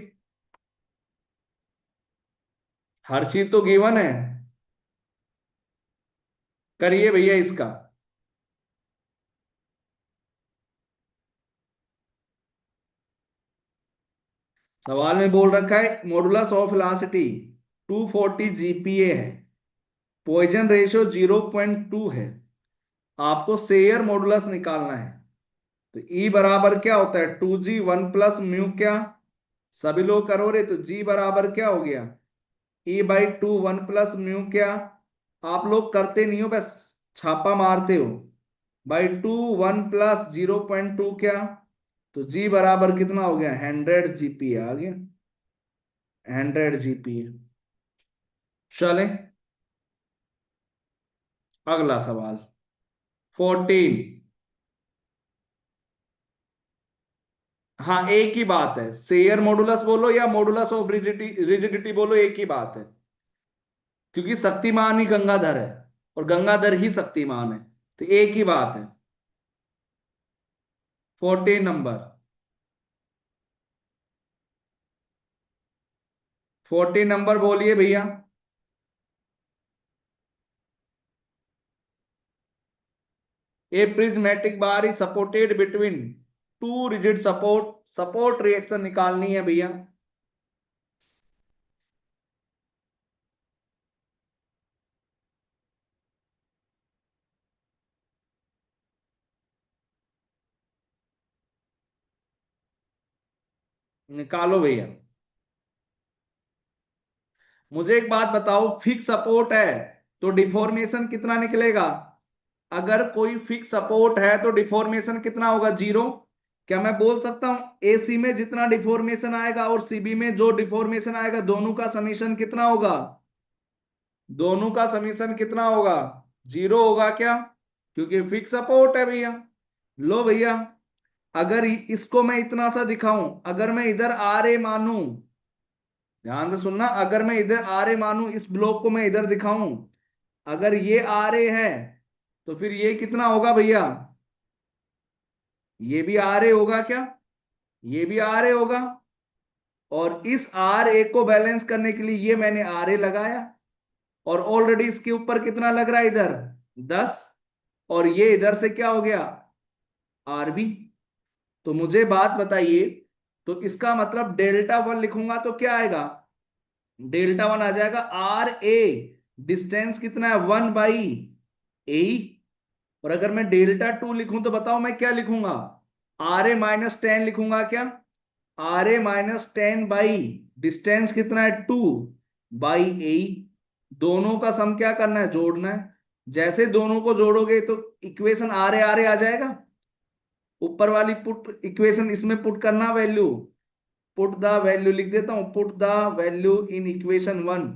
हर चीज तो गिवन है। करिए भैया इसका। सवाल में बोल रखा है मॉडुलस ऑफ वेलोसिटी 240 जीपीए है। पॉइजन रेशियो 0.2 है। आपको शेयर मॉडुलस निकालना है। तो ई बराबर क्या होता है? 2g 1 + म्यू क्या? सभी लोग करो रे। तो जी बराबर क्या हो गया? E/2 1 + म्यू क्या? आप लोग करते नहीं हो, बस छापा मारते हो। बाई 2 1 + 0.2 क्या? तो जी बराबर कितना हो गया? 100 जीपी आ गया। 100 जीपी। चले अगला सवाल 14। हाँ एक ही बात है। शेयर मॉडुलस बोलो या मॉडुलस ऑफ रिजिडिटी रिजिडिटी बोलो, एक ही बात है। क्योंकि शक्तिमान ही गंगाधर है और गंगाधर ही शक्तिमान है। तो एक ही बात है। 14 नंबर। 14 नंबर बोलिए भैया। A prismatic bar is supported between two rigid support. Support reaction निकालनी है भैया। निकालो भैया। मुझे एक बात बताओ, फिक्स सपोर्ट है तो डिफॉर्मेशन कितना निकलेगा? अगर कोई फिक्स सपोर्ट है तो डिफॉर्मेशन कितना होगा? 0। क्या मैं बोल सकता हूं एसी में जितना डिफॉर्मेशन आएगा और सीबी में जो डिफॉर्मेशन आएगा दोनों का समीशन कितना होगा? दोनों का समीशन कितना होगा? 0 होगा क्या? क्योंकि फिक्स सपोर्ट है भैया। लो भैया, अगर इसको मैं इतना सा दिखाऊं, अगर मैं इधर आर ए मानूं, ध्यान से सुनना, अगर मैं इधर आर ए मानूं, इस ब्लॉक को मैं इधर दिखाऊं, अगर ये आर ए है तो फिर ये कितना होगा भैया? ये भी आर ए होगा क्या? ये भी आर ए होगा। और इस आर ए को बैलेंस करने के लिए ये मैंने आर ए लगाया। और ऑलरेडी इसके ऊपर कितना लग रहा है इधर? 10। और ये इधर से क्या हो गया? R B. तो मुझे बात बताइए, तो इसका मतलब Δ1 लिखूंगा तो क्या आएगा? Δ1 आ जाएगा आर ए। डिस्टेंस कितना है? 1/ए। और अगर मैं डेल्टा टू लिखूं तो बताओ मैं क्या लिखूंगा, RA-10 लिखूंगा क्या, RA-10 बाई डिस्टेंस कितना है 2 बाई ए, दोनों का सम क्या करना है, जोड़ना है। जैसे दोनों को जोड़ोगे तो इक्वेशन आर ए आ जाएगा। ऊपर वाली पुट इक्वेशन इसमें पुट करना वैल्यू, पुट द वैल्यू लिख देता हूं, put the value in equation 1।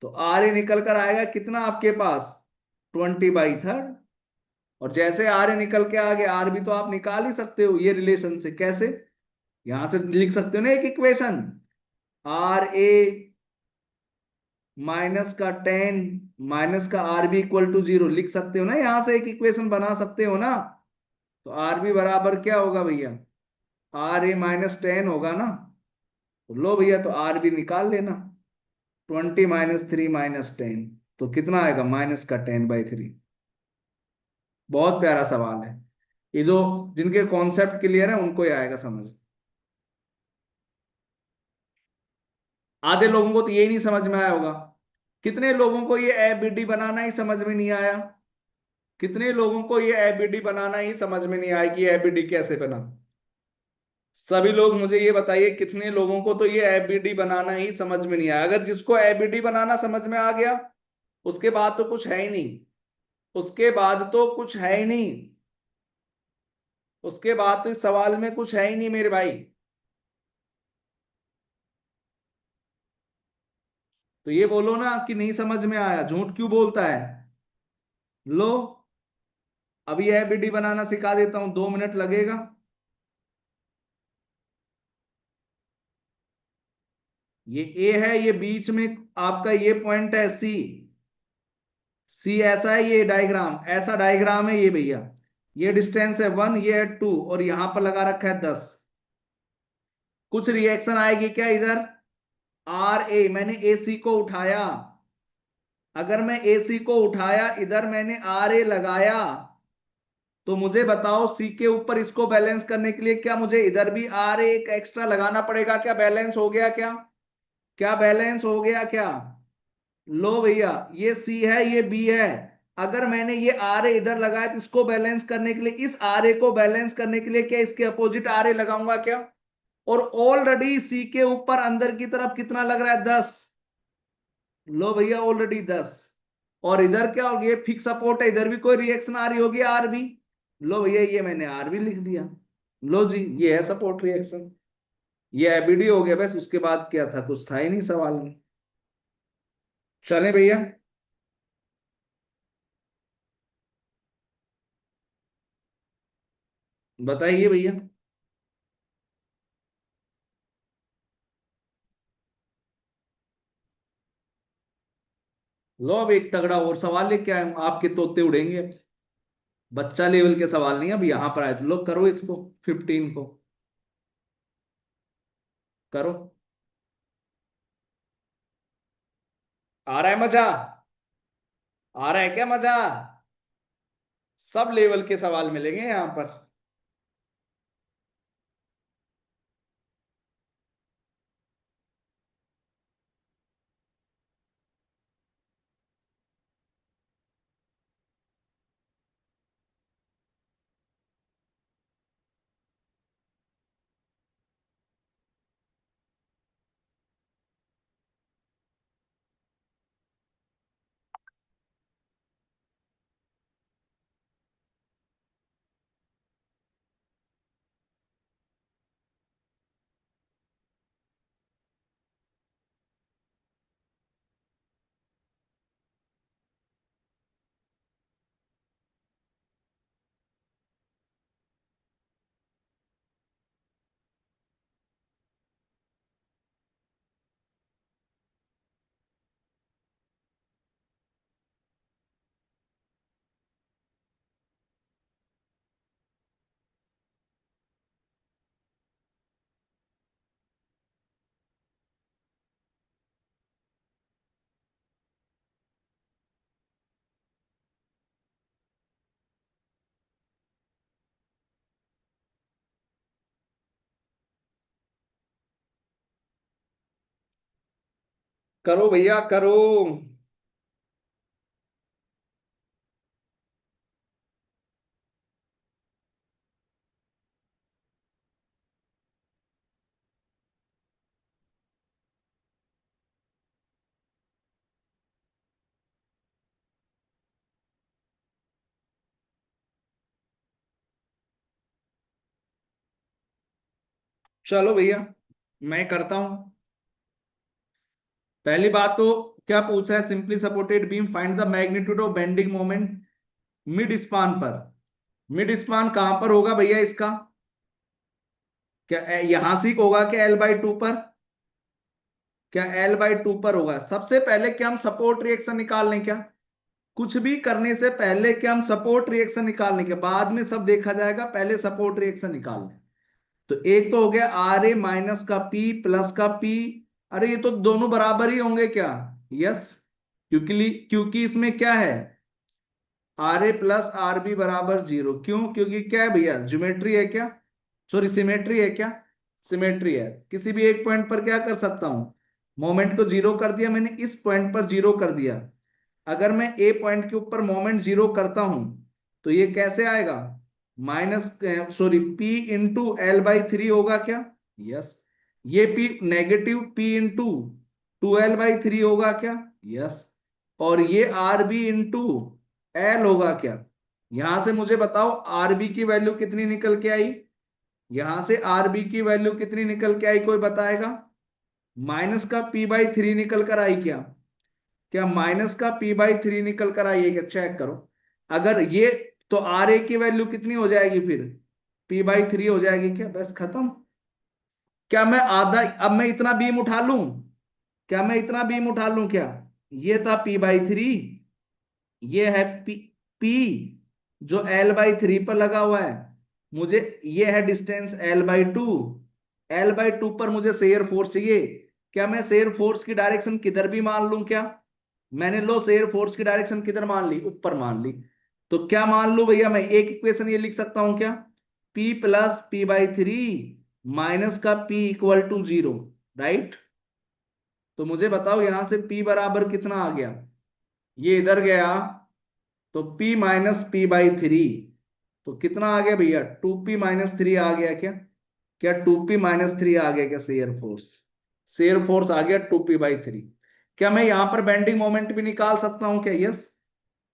तो आर ए निकल कर आएगा कितना आपके पास, 20/3। और जैसे आर ए निकल के आ गया, आर भी तो आप निकाल ही सकते हो ये रिलेशन से, कैसे, यहां से लिख सकते हो ना एक इक्वेशन, RA माइनस का 10 माइनस का RB इक्वल टू 0 लिख सकते हो ना, यहां से एक इक्वेशन बना सकते हो ना। तो RB बराबर क्या होगा भैया, RA-10 होगा ना। तो लो भैया, तो RB निकाल लेना, 20-3 - 10, तो कितना आएगा, -10/3। बहुत प्यारा सवाल है ये, जो जिनके कॉन्सेप्ट क्लियर है उनको ही आएगा समझ। आधे लोगों को तो ये नहीं समझ में आया होगा। कितने लोगों को ये एबीडी बनाना ही समझ में नहीं आया, कितने लोगों को ये एबीडी बनाना ही समझ में नहीं आया कि एबीडी कैसे बना। सभी लोग मुझे ये बताइए, कितने लोगों को तो ये एबीडी बनाना ही समझ में नहीं आया। अगर जिसको एबीडी बनाना समझ में आ गया, उसके बाद तो कुछ है ही नहीं, उसके बाद तो कुछ है ही नहीं, उसके बाद तो इस सवाल में कुछ है ही नहीं मेरे भाई। तो ये बोलो ना कि नहीं समझ में आया, झूठ क्यों बोलता है। लो, अभी एबीडी बनाना सिखा देता हूं, 2 मिनट लगेगा। ये ए है, ये बीच में आपका ये पॉइंट है सी, सी ऐसा है, ये डायग्राम ऐसा डायग्राम है ये भैया। ये डिस्टेंस है 1, ये है 2, और यहां पर लगा रखा है 10। कुछ रिएक्शन आएगी क्या इधर, RA मैंने AC को उठाया, अगर मैं AC को उठाया, इधर मैंने RA लगाया, तो मुझे बताओ सी के ऊपर इसको बैलेंस करने के लिए क्या मुझे इधर भी RA एक एक्स्ट्रा लगाना पड़ेगा क्या, बैलेंस हो गया क्या, क्या बैलेंस हो गया क्या। लो भैया, ये सी है ये बी है, अगर मैंने ये आर ए इधर लगाया तो इसको बैलेंस करने के लिए, इस आर ए को बैलेंस करने के लिए क्या इसके अपोजिट आर ए लगाऊंगा क्या। और ऑलरेडी सी के ऊपर अंदर की तरफ कितना लग रहा है, 10। लो भैया ऑलरेडी 10। और इधर क्या हो गया, फिक्स सपोर्ट है, इधर भी कोई रिएक्शन आ रही होगी आर बी। लो भैया, ये मैंने आर बी लिख दिया। लो जी, ये है सपोर्ट रिएक्शन, ये एबीडी हो गया। बस उसके बाद क्या था, कुछ था ही नहीं सवाल में। चले भैया, बताइए भैया। लो अब एक तगड़ा और सवाल लेके आए हूं, आपके तोते उड़ेंगे। बच्चा लेवल के सवाल नहीं, अब यहां पर आए तो लो करो इसको, 15 को करो। आ रहा है मजा, आ रहा है क्या मजा। सब लेवल के सवाल मिलेंगे यहां पर। करो भैया करो। चलो भैया मैं करता हूं। पहली बात तो क्या पूछा है, simply supported beam find the magnitude of bending moment mid span पर। मिड स्पान कहां पर होगा भैया इसका? क्या यहां से होगा क्या L/2 पर? क्या L/2 पर होगा? सबसे पहले क्या हम सपोर्ट रिएक्शन निकाल लें क्या? कुछ भी करने से पहले क्या हम सपोर्ट रिएक्शन निकाल लें क्या? बाद में सब देखा जाएगा, पहले सपोर्ट रिएक्शन निकाल लें। तो एक तो हो गया RA माइनस का P प्लस का P। अरे ये तो दोनों बराबर ही होंगे क्या? यस, क्योंकि इसमें क्या है, RA प्लस RB बराबर 0। क्यों? क्योंकि क्या है भैया, ज्योमेट्री है क्या? सॉरी सिमेट्री है क्या? सिमेट्री है। किसी भी एक पॉइंट पर क्या कर सकता हूं, मोमेंट को जीरो कर दिया मैंने, इस पॉइंट पर जीरो कर दिया। अगर मैं ए पॉइंट के ऊपर मोमेंट जीरो करता हूं तो ये कैसे आएगा, minus sorry P into L/3 होगा क्या? यस। ये P negative P into 2L/3 होगा क्या? यस। और ये RB इंटू L होगा क्या? यहां से मुझे बताओ RB की वैल्यू कितनी निकल के आई? यहां से RB की वैल्यू कितनी निकल के आई, कोई बताएगा? माइनस का P/3 निकल कर आई क्या? क्या माइनस का P/3 निकल कर आई है क्या? चेक करो। अगर ये, तो RA की वैल्यू कितनी हो जाएगी फिर? P/3 हो जाएगी क्या? बस खत्म। क्या मैं आधा, अब मैं इतना बीम उठा लूं? क्या मैं इतना बीम उठा लूं क्या? ये था P/3, ये है P जो L/3 पर लगा हुआ है। मुझे ये है डिस्टेंस L/2। L/2 पर मुझे शेयर फोर्स चाहिए। क्या मैं शेयर फोर्स की डायरेक्शन किधर भी मान लूं क्या? मैंने लो शेयर फोर्स की डायरेक्शन किधर मान ली, ऊपर मान ली। तो क्या मान लू भैया, मैं एक इक्वेशन ये लिख सकता हूं क्या, P प्लस P/3 माइनस का P इक्वल टू 0। राइट। तो मुझे बताओ यहां से P बराबर कितना आ गया, ये इधर गया तो P माइनस P/3। तो कितना आ गया भैया, 2P-3 आ गया क्या? क्या 2P-3 आ गया क्या शेयर फोर्स? शेयर फोर्स आ गया 2P/3। क्या मैं यहां पर बेंडिंग मोमेंट भी निकाल सकता हूं क्या? यस।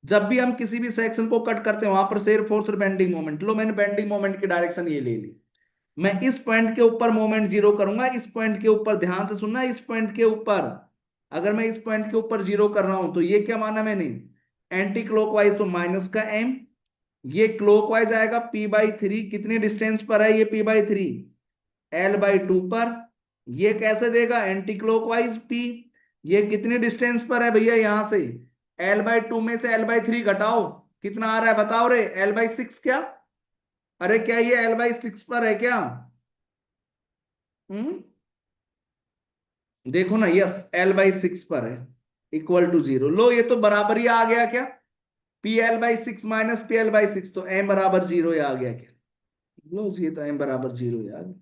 जब भी हम किसी भी सेक्शन को कट करते हैं वहां पर शेयर फोर्स और बेंडिंग मोमेंट, लो मैंने बेंडिंग मोमेंट की डायरेक्शन ये ले ली। मैं इस पॉइंट के ऊपर मोमेंट जीरो करूंगा, इस पॉइंट के ऊपर, ध्यान से सुनना, इस पॉइंट के ऊपर। अगर मैं इस पॉइंट के ऊपर जीरो कर रहा हूं तो ये क्या माना मैंने, एंटी क्लॉकवाइज, तो माइनस का M। ये क्लॉकवाइज आएगा P/3, कितनी डिस्टेंस पर है ये P/3? L/2 पर। ये कैसे देगा, एंटी क्लॉकवाइज P। ये कितनी डिस्टेंस पर है भैया यहां से, L/2 में से L/3 घटाओ, कितना आ रहा है बताओ रे, L/6 क्या? अरे क्या ये L/6 पर है क्या? हम्म, देखो ना, यस L/6 पर है, इक्वल टू 0। लो ये तो बराबर ही आ गया क्या, PL/6 माइनस PL/6, तो M बराबर 0 आ गया क्या? लो ये तो M बराबर 0 यार।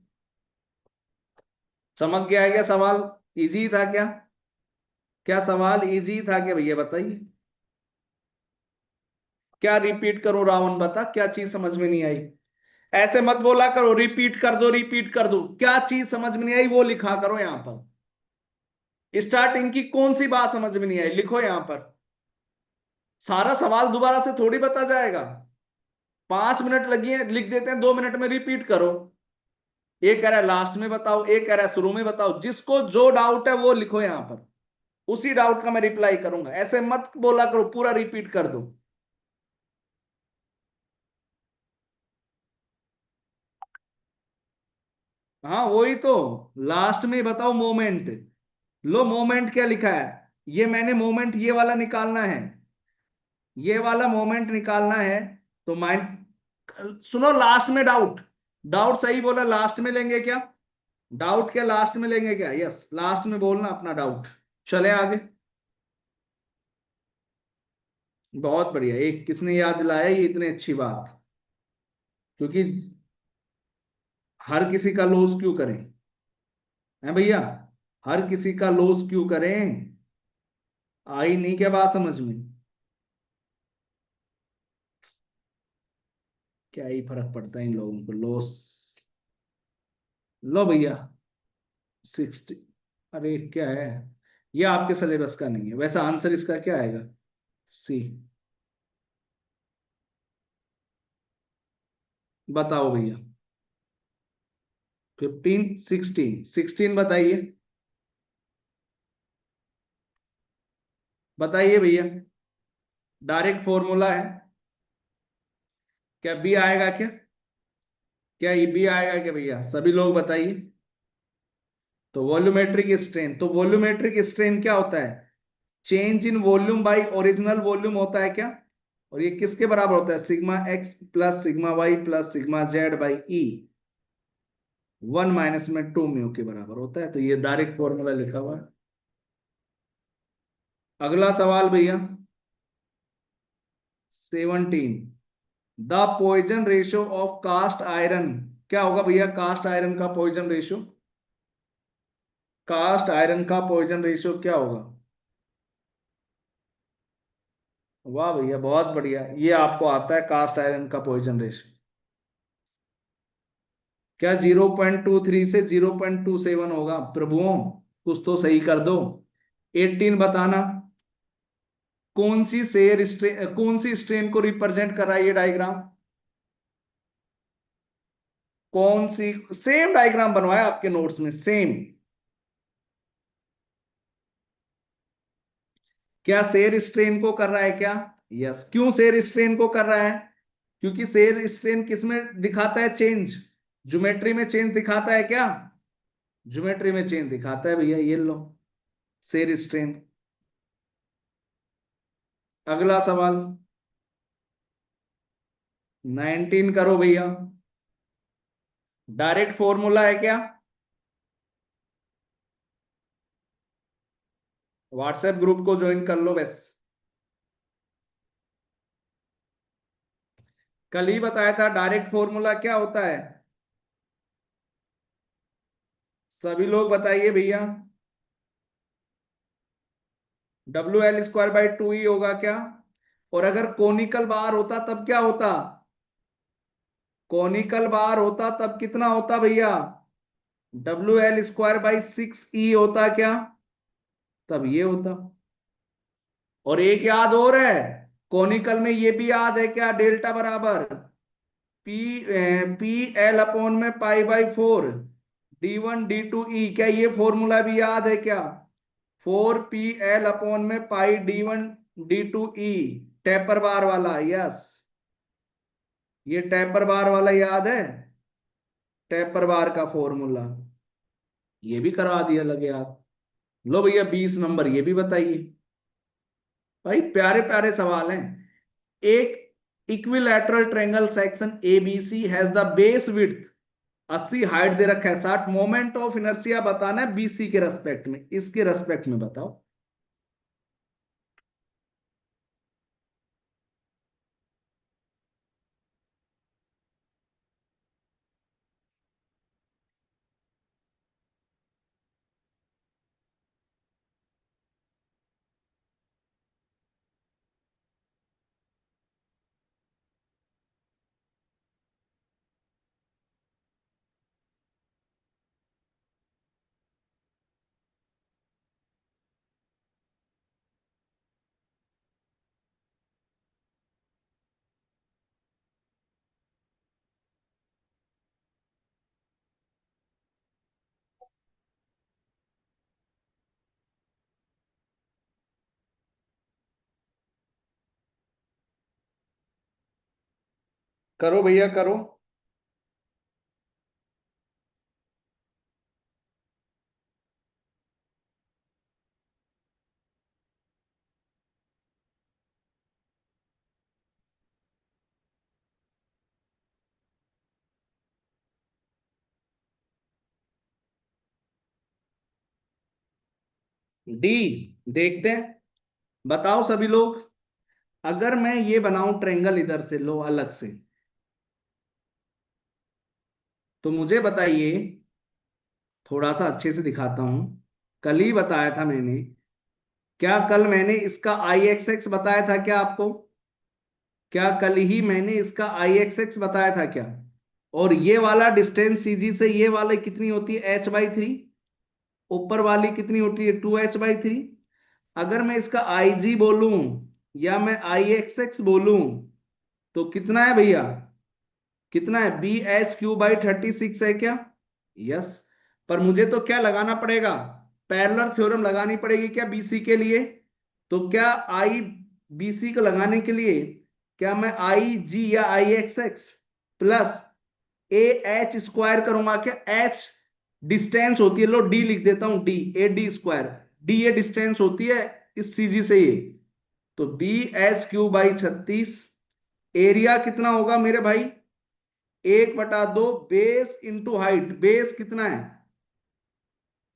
समझ गया है क्या सवाल? इजी था क्या? क्या सवाल इजी था क्या भैया, बताइए। क्या रिपीट करूं रावण, बता क्या चीज समझ में नहीं आई? ऐसे मत बोला करो रिपीट कर दो रिपीट कर दो, क्या चीज समझ में नहीं आई वो लिखा करो यहां पर। स्टार्टिंग की कौन सी बात समझ में नहीं आई लिखो यहां पर। सारा सवाल दोबारा से थोड़ी बता जाएगा। 5 मिनट लगी है, लिख देते हैं 2 मिनट में, रिपीट करो। एक कह रहा है लास्ट में बताओ, एक कह रहा है शुरू में बताओ, जिसको जो डाउट है वो लिखो यहां पर, उसी डाउट का मैं रिप्लाई करूंगा। ऐसे मत बोला करो पूरा रिपीट कर दो। हाँ वही तो, लास्ट में बताओ मोमेंट। लो मोमेंट क्या लिखा है, ये मैंने मोमेंट ये वाला निकालना है, ये वाला मोमेंट निकालना है। तो माइंड सुनो, लास्ट में डाउट, डाउट सही बोला, लास्ट में लेंगे क्या? डाउट क्या लास्ट में लेंगे क्या? यस लास्ट में बोलना अपना डाउट। चले आगे। बहुत बढ़िया, एक किसने याद दिलाया ये इतनी अच्छी बात, क्योंकि हर किसी का लॉस क्यों करें, है भैया? हर किसी का लॉस क्यों करें? आई नहीं क्या बात समझ में? क्या ही फर्क पड़ता है इन लोगों को, लॉस। लो भैया 60। अरे क्या है, ये आपके सिलेबस का नहीं है वैसा, आंसर इसका क्या आएगा, C। बताओ भैया। 15, 16, 16 बताइए, बताइए भैया, डायरेक्ट फॉर्मूला है। क्या बी आएगा क्या? क्या ये बी आएगा क्या भैया? सभी लोग बताइए। तो वॉल्यूमेट्रिक स्ट्रेन, तो वॉल्यूमेट्रिक स्ट्रेन क्या होता है? Change in volume by original volume होता है क्या? और ये किसके बराबर होता है? Sigma X plus sigma Y plus sigma Z by E, 1 - में 2 म्यू के बराबर होता है। तो ये डायरेक्ट फॉर्मूला लिखा हुआ है। अगला सवाल भैया, 17, the Poisson ratio of cast iron. क्या होगा भैया कास्ट आयरन का पॉइजन रेशियो? कास्ट आयरन का पॉइजन रेशियो क्या होगा? वाह भैया बहुत बढ़िया, ये आपको आता है कास्ट आयरन का पॉइजन रेशियो। क्या 0.23 से 0.27 होगा? प्रभुओं कुछ तो सही कर दो। 18 बताना, कौन सी स्ट्रेन को रिप्रेजेंट कर रहा है ये डायग्राम? कौन सी? सेम डायग्राम बनवाया आपके नोट्स में, सेम। क्या शेयर स्ट्रेन को कर रहा है क्या? यस। क्यों शेयर स्ट्रेन को कर रहा है? क्योंकि शेयर स्ट्रेन किसमें दिखाता है चेंज? ज्योमेट्री में चेंज दिखाता है क्या? ज्योमेट्री में चेंज दिखाता है भैया, ये लो शेयर स्ट्रेन। अगला सवाल 19 करो भैया, डायरेक्ट फॉर्मूला है क्या? व्हाट्सएप ग्रुप को ज्वाइन कर लो बस। कल ही बताया था डायरेक्ट फॉर्मूला क्या होता है। सभी लोग बताइए भैया। WL² /2E होगा क्या? और अगर कोनिकल बार होता तब क्या होता? कोनिकल बार होता तब कितना होता भैया? WL² /6E होता क्या? तब ये होता। और एक याद और है, कोनिकल में ये भी याद है क्या? डेल्टा बराबर पी P L/पाई/4 D1 D2E। क्या ये फॉर्मूला भी याद है क्या? 4PL/पाई D1 D2E, टेपर बार वाला। यस, ये टेपर बार वाला याद है, टेपर बार का फॉर्मूला। ये भी करवा दिया लगे याद। लो भैया 20 नंबर ये भी बताइए। भाई प्यारे प्यारे सवाल हैं। एक equilateral triangle section ABC has the base width 80, height दे रखा है 60, मोमेंट ऑफ इनर्शिया बताना है बीसी के रेस्पेक्ट में, इसके रेस्पेक्ट में बताओ। करो भैया करो। डी देखते हैं, बताओ सभी लोग। अगर मैं ये बनाऊं ट्रेंगल इधर से, लो अलग से, तो मुझे बताइए, थोड़ा सा अच्छे से दिखाता हूं। कल ही बताया था मैंने, क्या कल मैंने इसका आई एक्स एक्स बताया था क्या आपको? क्या कल ही मैंने इसका आई एक्स एक्स बताया था क्या? और ये वाला डिस्टेंस सीजी से ये वाले कितनी होती है? h/3। ऊपर वाली कितनी होती है? 2h/3। अगर मैं इसका आई जी बोलूं या मैं आई एक्स एक्स बोलूं तो कितना है भैया? कितना है? BH³ /36 है क्या? यस, पर मुझे तो क्या लगाना पड़ेगा, पैरेलल थ्योरम लगानी पड़ेगी क्या बीसी के लिए। तो क्या आई बीसी को लगाने के लिए क्या मैं आई जी या I x x plus A H square करूंगा क्या। एच डिस्टेंस होती है, लो डी लिख देता हूं, d a d square, d a distance होती है इस सीजी से ये। तो b h cube by 36, area कितना होगा मेरे भाई, 1/2 बेस इंटू हाइट, बेस कितना है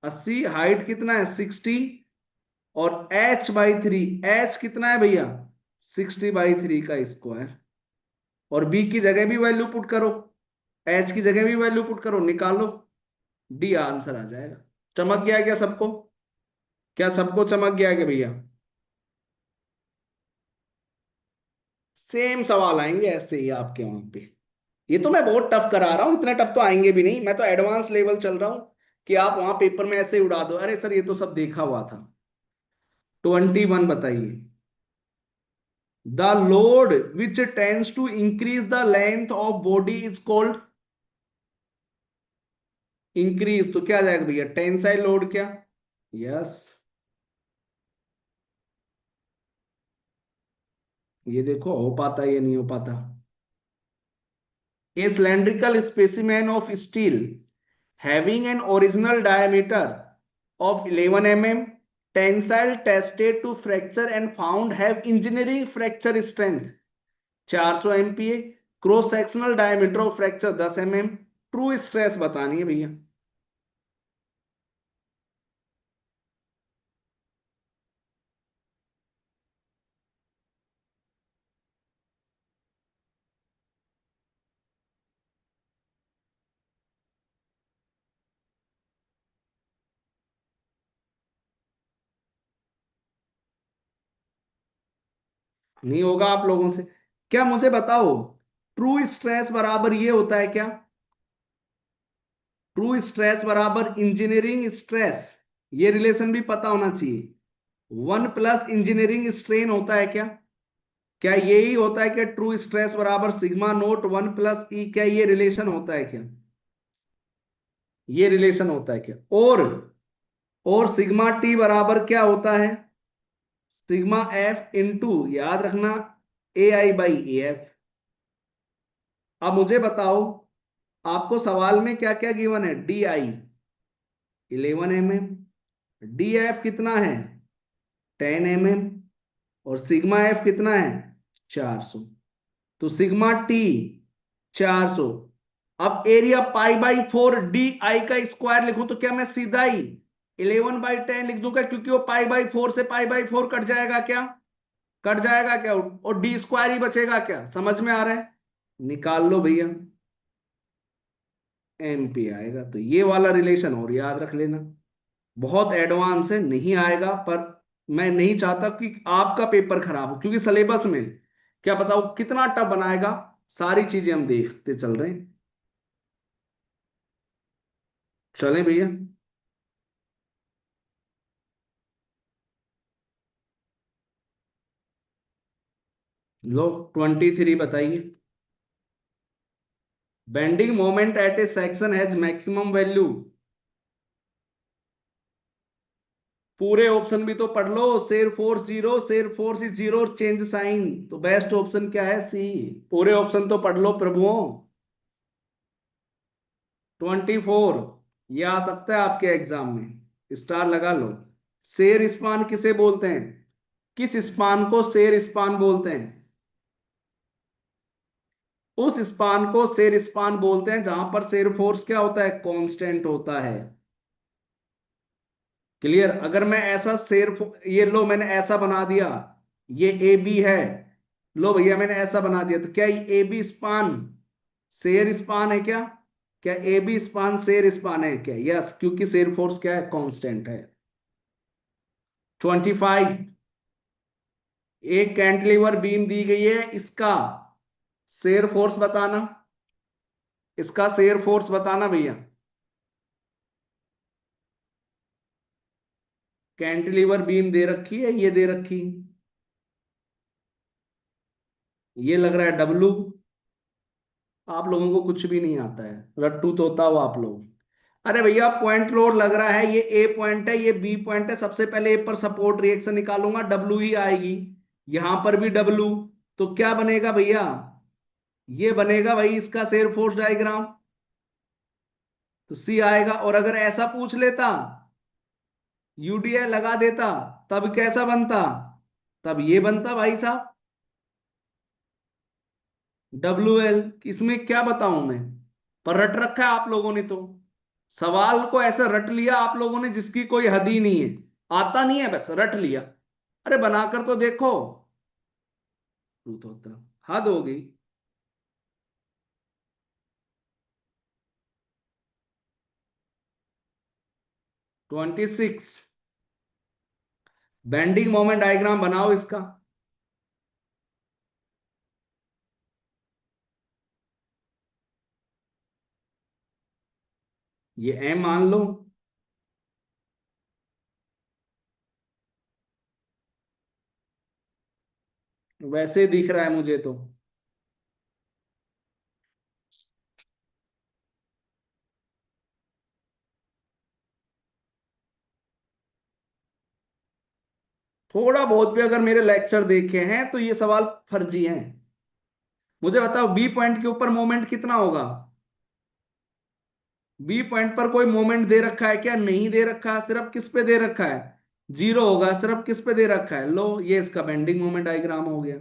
80, हाइट कितना है 60, और h/3, h कितना है भैया 60/3 का स्क्वायर। और b की जगह भी वैल्यू पुट करो, h की जगह भी वैल्यू पुट करो, निकालो, डी आंसर आ जाएगा। चमक गया क्या सबको, क्या सबको चमक गया क्या भैया। सेम सवाल आएंगे ऐसे ही आपके वहां पे। ये तो मैं बहुत टफ करा रहा हूं, इतने टफ तो आएंगे भी नहीं, मैं तो एडवांस लेवल चल रहा हूं कि आप वहां पेपर में ऐसे ही उड़ा दो, अरे सर ये तो सब देखा हुआ था। 21 बताइए। The load which tends to increase the length of body is called, increase तो क्या आ जाएगा भैया, टेंसाइल लोड क्या। यस, ये देखो हो पाता है ये नहीं हो पाता। A cylindrical specimen of steel having an original diameter of 11 mm, tensile tested to fracture and found have engineering fracture strength 400 MPa, cross sectional diameter of fracture 10 mm, true stress बतानी है भैया। नहीं होगा आप लोगों से, क्या मुझे बताओ, ट्रू स्ट्रेस बराबर ये होता है क्या, ट्रू स्ट्रेस बराबर इंजीनियरिंग स्ट्रेस, ये रिलेशन भी पता होना चाहिए। 1 + इंजीनियरिंग स्ट्रेन होता है क्या, क्या यही होता है कि ट्रू स्ट्रेस बराबर सिग्मा नोट 1 + ई, क्या ये रिलेशन होता है क्या, ये रिलेशन होता है क्या। और सिग्मा टी बराबर क्या होता है, सिग्मा एफ इंटू, याद रखना, AI/AF। अब मुझे बताओ, आपको सवाल में क्या क्या गिवन है, D I 11 mm, D F कितना है 10 mm, और सिग्मा एफ कितना है 400। तो सिग्मा टी 400। अब एरिया π/4 डी आई का स्क्वायर लिखो तो क्या मैं सीधा ही 11/10 लिख दूंगा, क्योंकि वो π/4 से π/4 कट जाएगा क्या, कट जाएगा क्या, और डी स्क्वायर ही बचेगा क्या, समझ में आ रहा है, निकाल लो भैया, एमपी आएगा। तो ये वाला रिलेशन और याद रख लेना, बहुत एडवांस है, नहीं आएगा, पर मैं नहीं चाहता कि आपका पेपर खराब हो, क्योंकि सिलेबस में क्या पता वो कितना टफ बनाएगा, सारी चीजें हम देखते चल रहे हैं। चलें भैया। लो 23 बताइए। Bending moment at a section has maximum value, पूरे ऑप्शन भी तो पढ़ लो, shear force zero, shear force is zero, change sign, तो बेस्ट ऑप्शन क्या है सी, पूरे ऑप्शन तो पढ़ लो प्रभुओं। 24, ये आ सकता है आपके एग्जाम में, स्टार लगा लो। शेर स्पान किसे बोलते हैं, किस स्पान को शेर स्पान बोलते हैं, उस स्पान को शेर स्पान बोलते हैं जहां पर शेर फोर्स क्या होता है, कांस्टेंट होता है। क्लियर, अगर मैं ऐसा ये लो मैंने ऐसा बना दिया, ये ए बी है, लो भैया मैंने ऐसा बना दिया, तो क्या ए बी स्पान शेर स्पान है क्या, क्या ए बी स्पान शेर स्पान है क्या, यस, क्योंकि शेर फोर्स क्या है कांस्टेंट है। 25, एक कैंटिलीवर बीम दी गई है, इसका शेर फोर्स बताना, इसका शेर फोर्स बताना भैया। कैंटिलीवर बीम दे रखी है, ये दे रखी, ये लग रहा है डब्लू, आप लोगों को कुछ भी नहीं आता है, रट्टू तोता हो आप लोग। अरे भैया पॉइंट लोड लग रहा है, ये ए पॉइंट है, ये बी पॉइंट है, सबसे पहले ए पर सपोर्ट रिएक्शन निकालूंगा, डब्ल्यू ही आएगी, यहां पर भी डब्ल्यू। तो क्या बनेगा भैया, ये बनेगा भाई इसका शेयर फोर्स डायग्राम, तो सी आएगा। और अगर ऐसा पूछ लेता, यूडीआई लगा देता, तब कैसा बनता, तब ये बनता भाई साहब डब्ल्यू एल। इसमें क्या बताऊं मैं, पर रट रखा है आप लोगों ने तो, सवाल को ऐसे रट लिया आप लोगों ने जिसकी कोई हद ही नहीं है, आता नहीं है बस रट लिया। अरे बनाकर तो देखो, होता हद हो गई। 26, बेंडिंग मोमेंट डायग्राम बनाओ इसका। ये एम मान लो, वैसे दिख रहा है मुझे तो। थोड़ा बहुत भी अगर मेरे लेक्चर देखे हैं तो ये सवाल फर्जी हैं। मुझे बताओ बी पॉइंट के ऊपर मोमेंट कितना होगा, बी पॉइंट पर कोई मोमेंट दे रखा है क्या, नहीं दे रखा है, सिर्फ किस पे दे रखा है, जीरो होगा, सिर्फ किस पे दे रखा है, लो ये इसका बेंडिंग मोमेंट डायग्राम हो गया।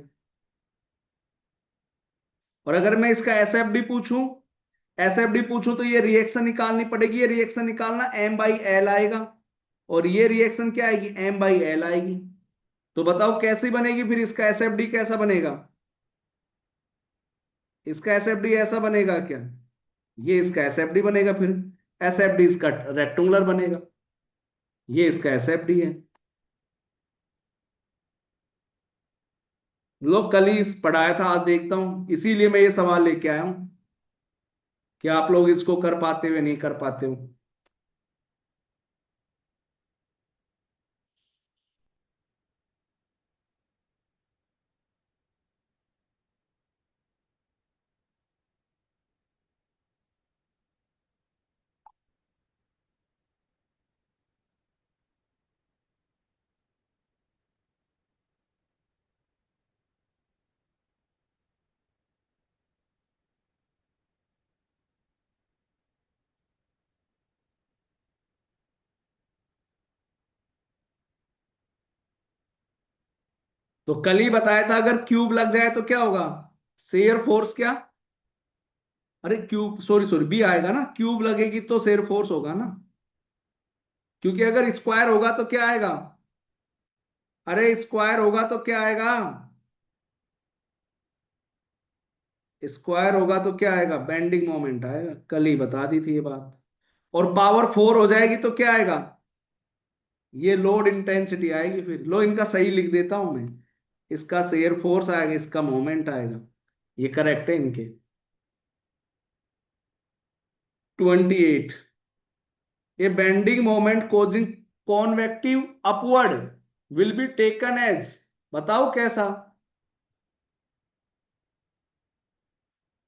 और अगर मैं इसका एसएफडी पूछूं, एसएफडी पूछूं तो ये रिएक्शन निकालनी पड़ेगी, ये रिएक्शन निकालना एम बाई एल आएगा, और ये रिएक्शन क्या आएगी, एम बाई एल आएगी। तो बताओ कैसी बनेगी फिर इसका एसएफडी, कैसा बनेगा, इसका एसएफडी ऐसा बनेगा क्या, ये इसका एसएफडी बनेगा फिर, एसएफडी इसका रेक्टेंगुलर बनेगा, ये इसका एसएफडी है। लोग कल ही पढ़ाया था, आज देखता हूं, इसीलिए मैं ये सवाल लेके आया हूं कि आप लोग इसको कर पाते हो नहीं कर पाते हो। तो कल ही बताया था अगर क्यूब लग जाए तो क्या होगा, शेयर फोर्स क्या, अरे क्यूब सॉरी सॉरी बी आएगा ना, क्यूब लगेगी तो शेयर फोर्स होगा ना, क्योंकि अगर स्क्वायर होगा तो क्या आएगा, अरे स्क्वायर होगा तो क्या आएगा, स्क्वायर होगा तो क्या आएगा, बेंडिंग मोमेंट आएगा, कल ही बता दी थी ये बात। और पावर 4 हो जाएगी तो क्या आएगा, ये लोड इंटेंसिटी आएगी, फिर लो इनका सही लिख देता हूं मैं, इसका शेयर फोर्स आएगा, इसका मोमेंट आएगा, ये करेक्ट है इनके। 28, A bending moment causing convective upward will be taken as, बताओ कैसा,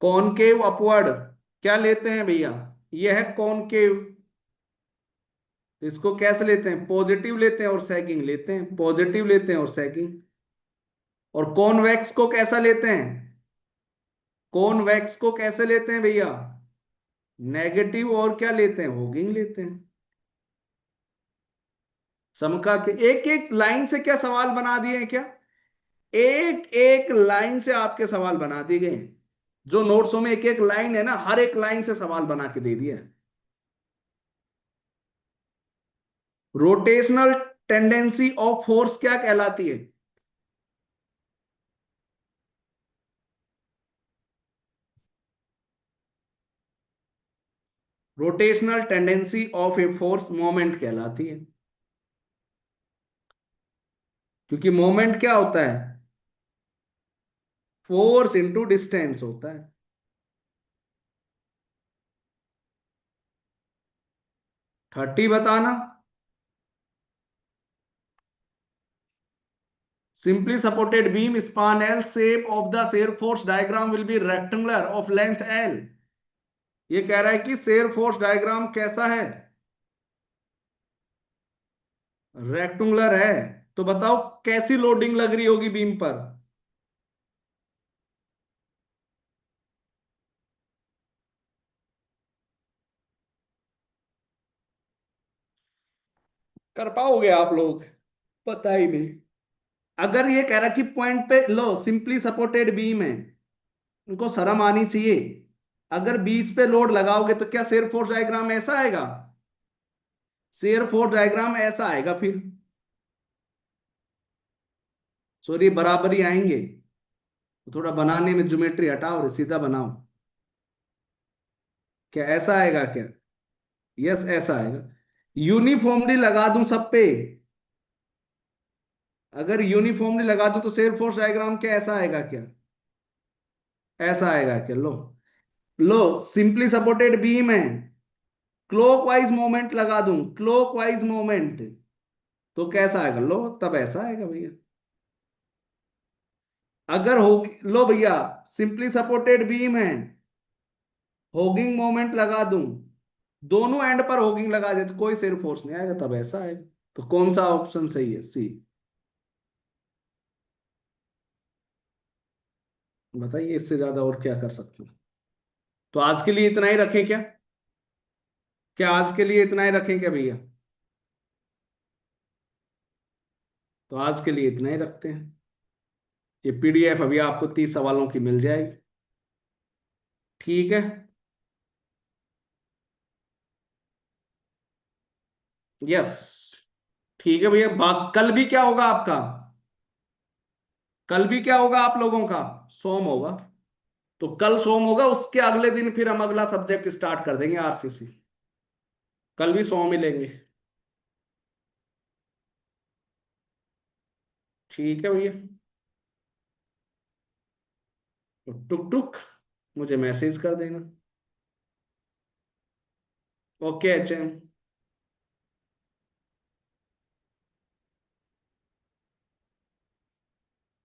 कॉनकेव अपवर्ड क्या लेते हैं भैया, ये है कॉनकेव, तो इसको कैसे लेते हैं, पॉजिटिव लेते हैं और सैगिंग लेते हैं, पॉजिटिव लेते हैं और सैगिंग। और कॉन्वेक्स को कैसा लेते हैं, कॉन्वेक्स को कैसे लेते हैं भैया, नेगेटिव और क्या लेते हैं, होगिंग लेते हैं। समका के एक एक लाइन से क्या सवाल बना दिए हैं क्या, एक एक लाइन से आपके सवाल बना दिए गए हैं, जो नोट्सों में एक एक लाइन है ना, हर एक लाइन से सवाल बना के दे दिया है। रोटेशनल टेंडेंसी ऑफ फोर्स क्या कहलाती है, rotational tendency of a force moment कहलाती है, क्योंकि मोमेंट क्या होता है, फोर्स इंटू डिस्टेंस होता है। 30 बताना, simply supported beam span L, shape of the shear force diagram will be rectangular of length L, ये कह रहा है कि शेयर फोर्स डायग्राम कैसा है, रेक्टेंगुलर है। तो बताओ कैसी लोडिंग लग रही होगी बीम पर। कर पाओगे आप लोग? पता ही नहीं। अगर ये कह रहा कि पॉइंट पे लो सिंपली सपोर्टेड बीम है, उनको शर्म आनी चाहिए। अगर बीच पे लोड लगाओगे तो क्या शेयर फोर्स डायग्राम ऐसा आएगा? शेयर फोर्स डायग्राम ऐसा आएगा फिर। सॉरी, बराबरी आएंगे तो थोड़ा बनाने में ज्योमेट्री हटाओ और सीधा बनाओ। क्या ऐसा आएगा क्या? यस, ऐसा आएगा। यूनिफॉर्मली लगा दूं सब पे, अगर यूनिफॉर्मली लगा दूं तो शेयर फोर्स डायग्राम क्या ऐसा आएगा क्या? ऐसा आएगा क्या? लो, लो सिंपली सपोर्टेड बीम है, क्लॉकवाइज मोमेंट लगा दूं, क्लॉकवाइज मोमेंट, तो कैसा आएगा? लो तब ऐसा आएगा भैया। अगर हो, लो भैया, सिंपली सपोर्टेड बीम है, होगिंग मोमेंट लगा दूं, दोनों एंड पर होगिंग लगा दे तो कोई शेयर फोर्स नहीं आएगा, तब ऐसा आएगा। तो कौन सा ऑप्शन सही है? सी। बताइए, इससे ज्यादा और क्या कर सकते हैं? तो आज के लिए इतना ही रखें क्या? क्या आज के लिए इतना ही रखें क्या भैया? तो आज के लिए इतना ही रखते हैं। ये पीडीएफ अभी आपको 30 सवालों की मिल जाएगी। ठीक है। यस, ठीक है भैया। कल भी क्या होगा आपका? कल भी क्या होगा आप लोगों का? सोम होगा। तो कल सोम होगा, उसके अगले दिन फिर हम अगला सब्जेक्ट स्टार्ट कर देंगे, आरसीसी। कल भी सोम ही लेंगे। ठीक है भैया। तो टुक टुक मुझे मैसेज कर देना। Okay HM.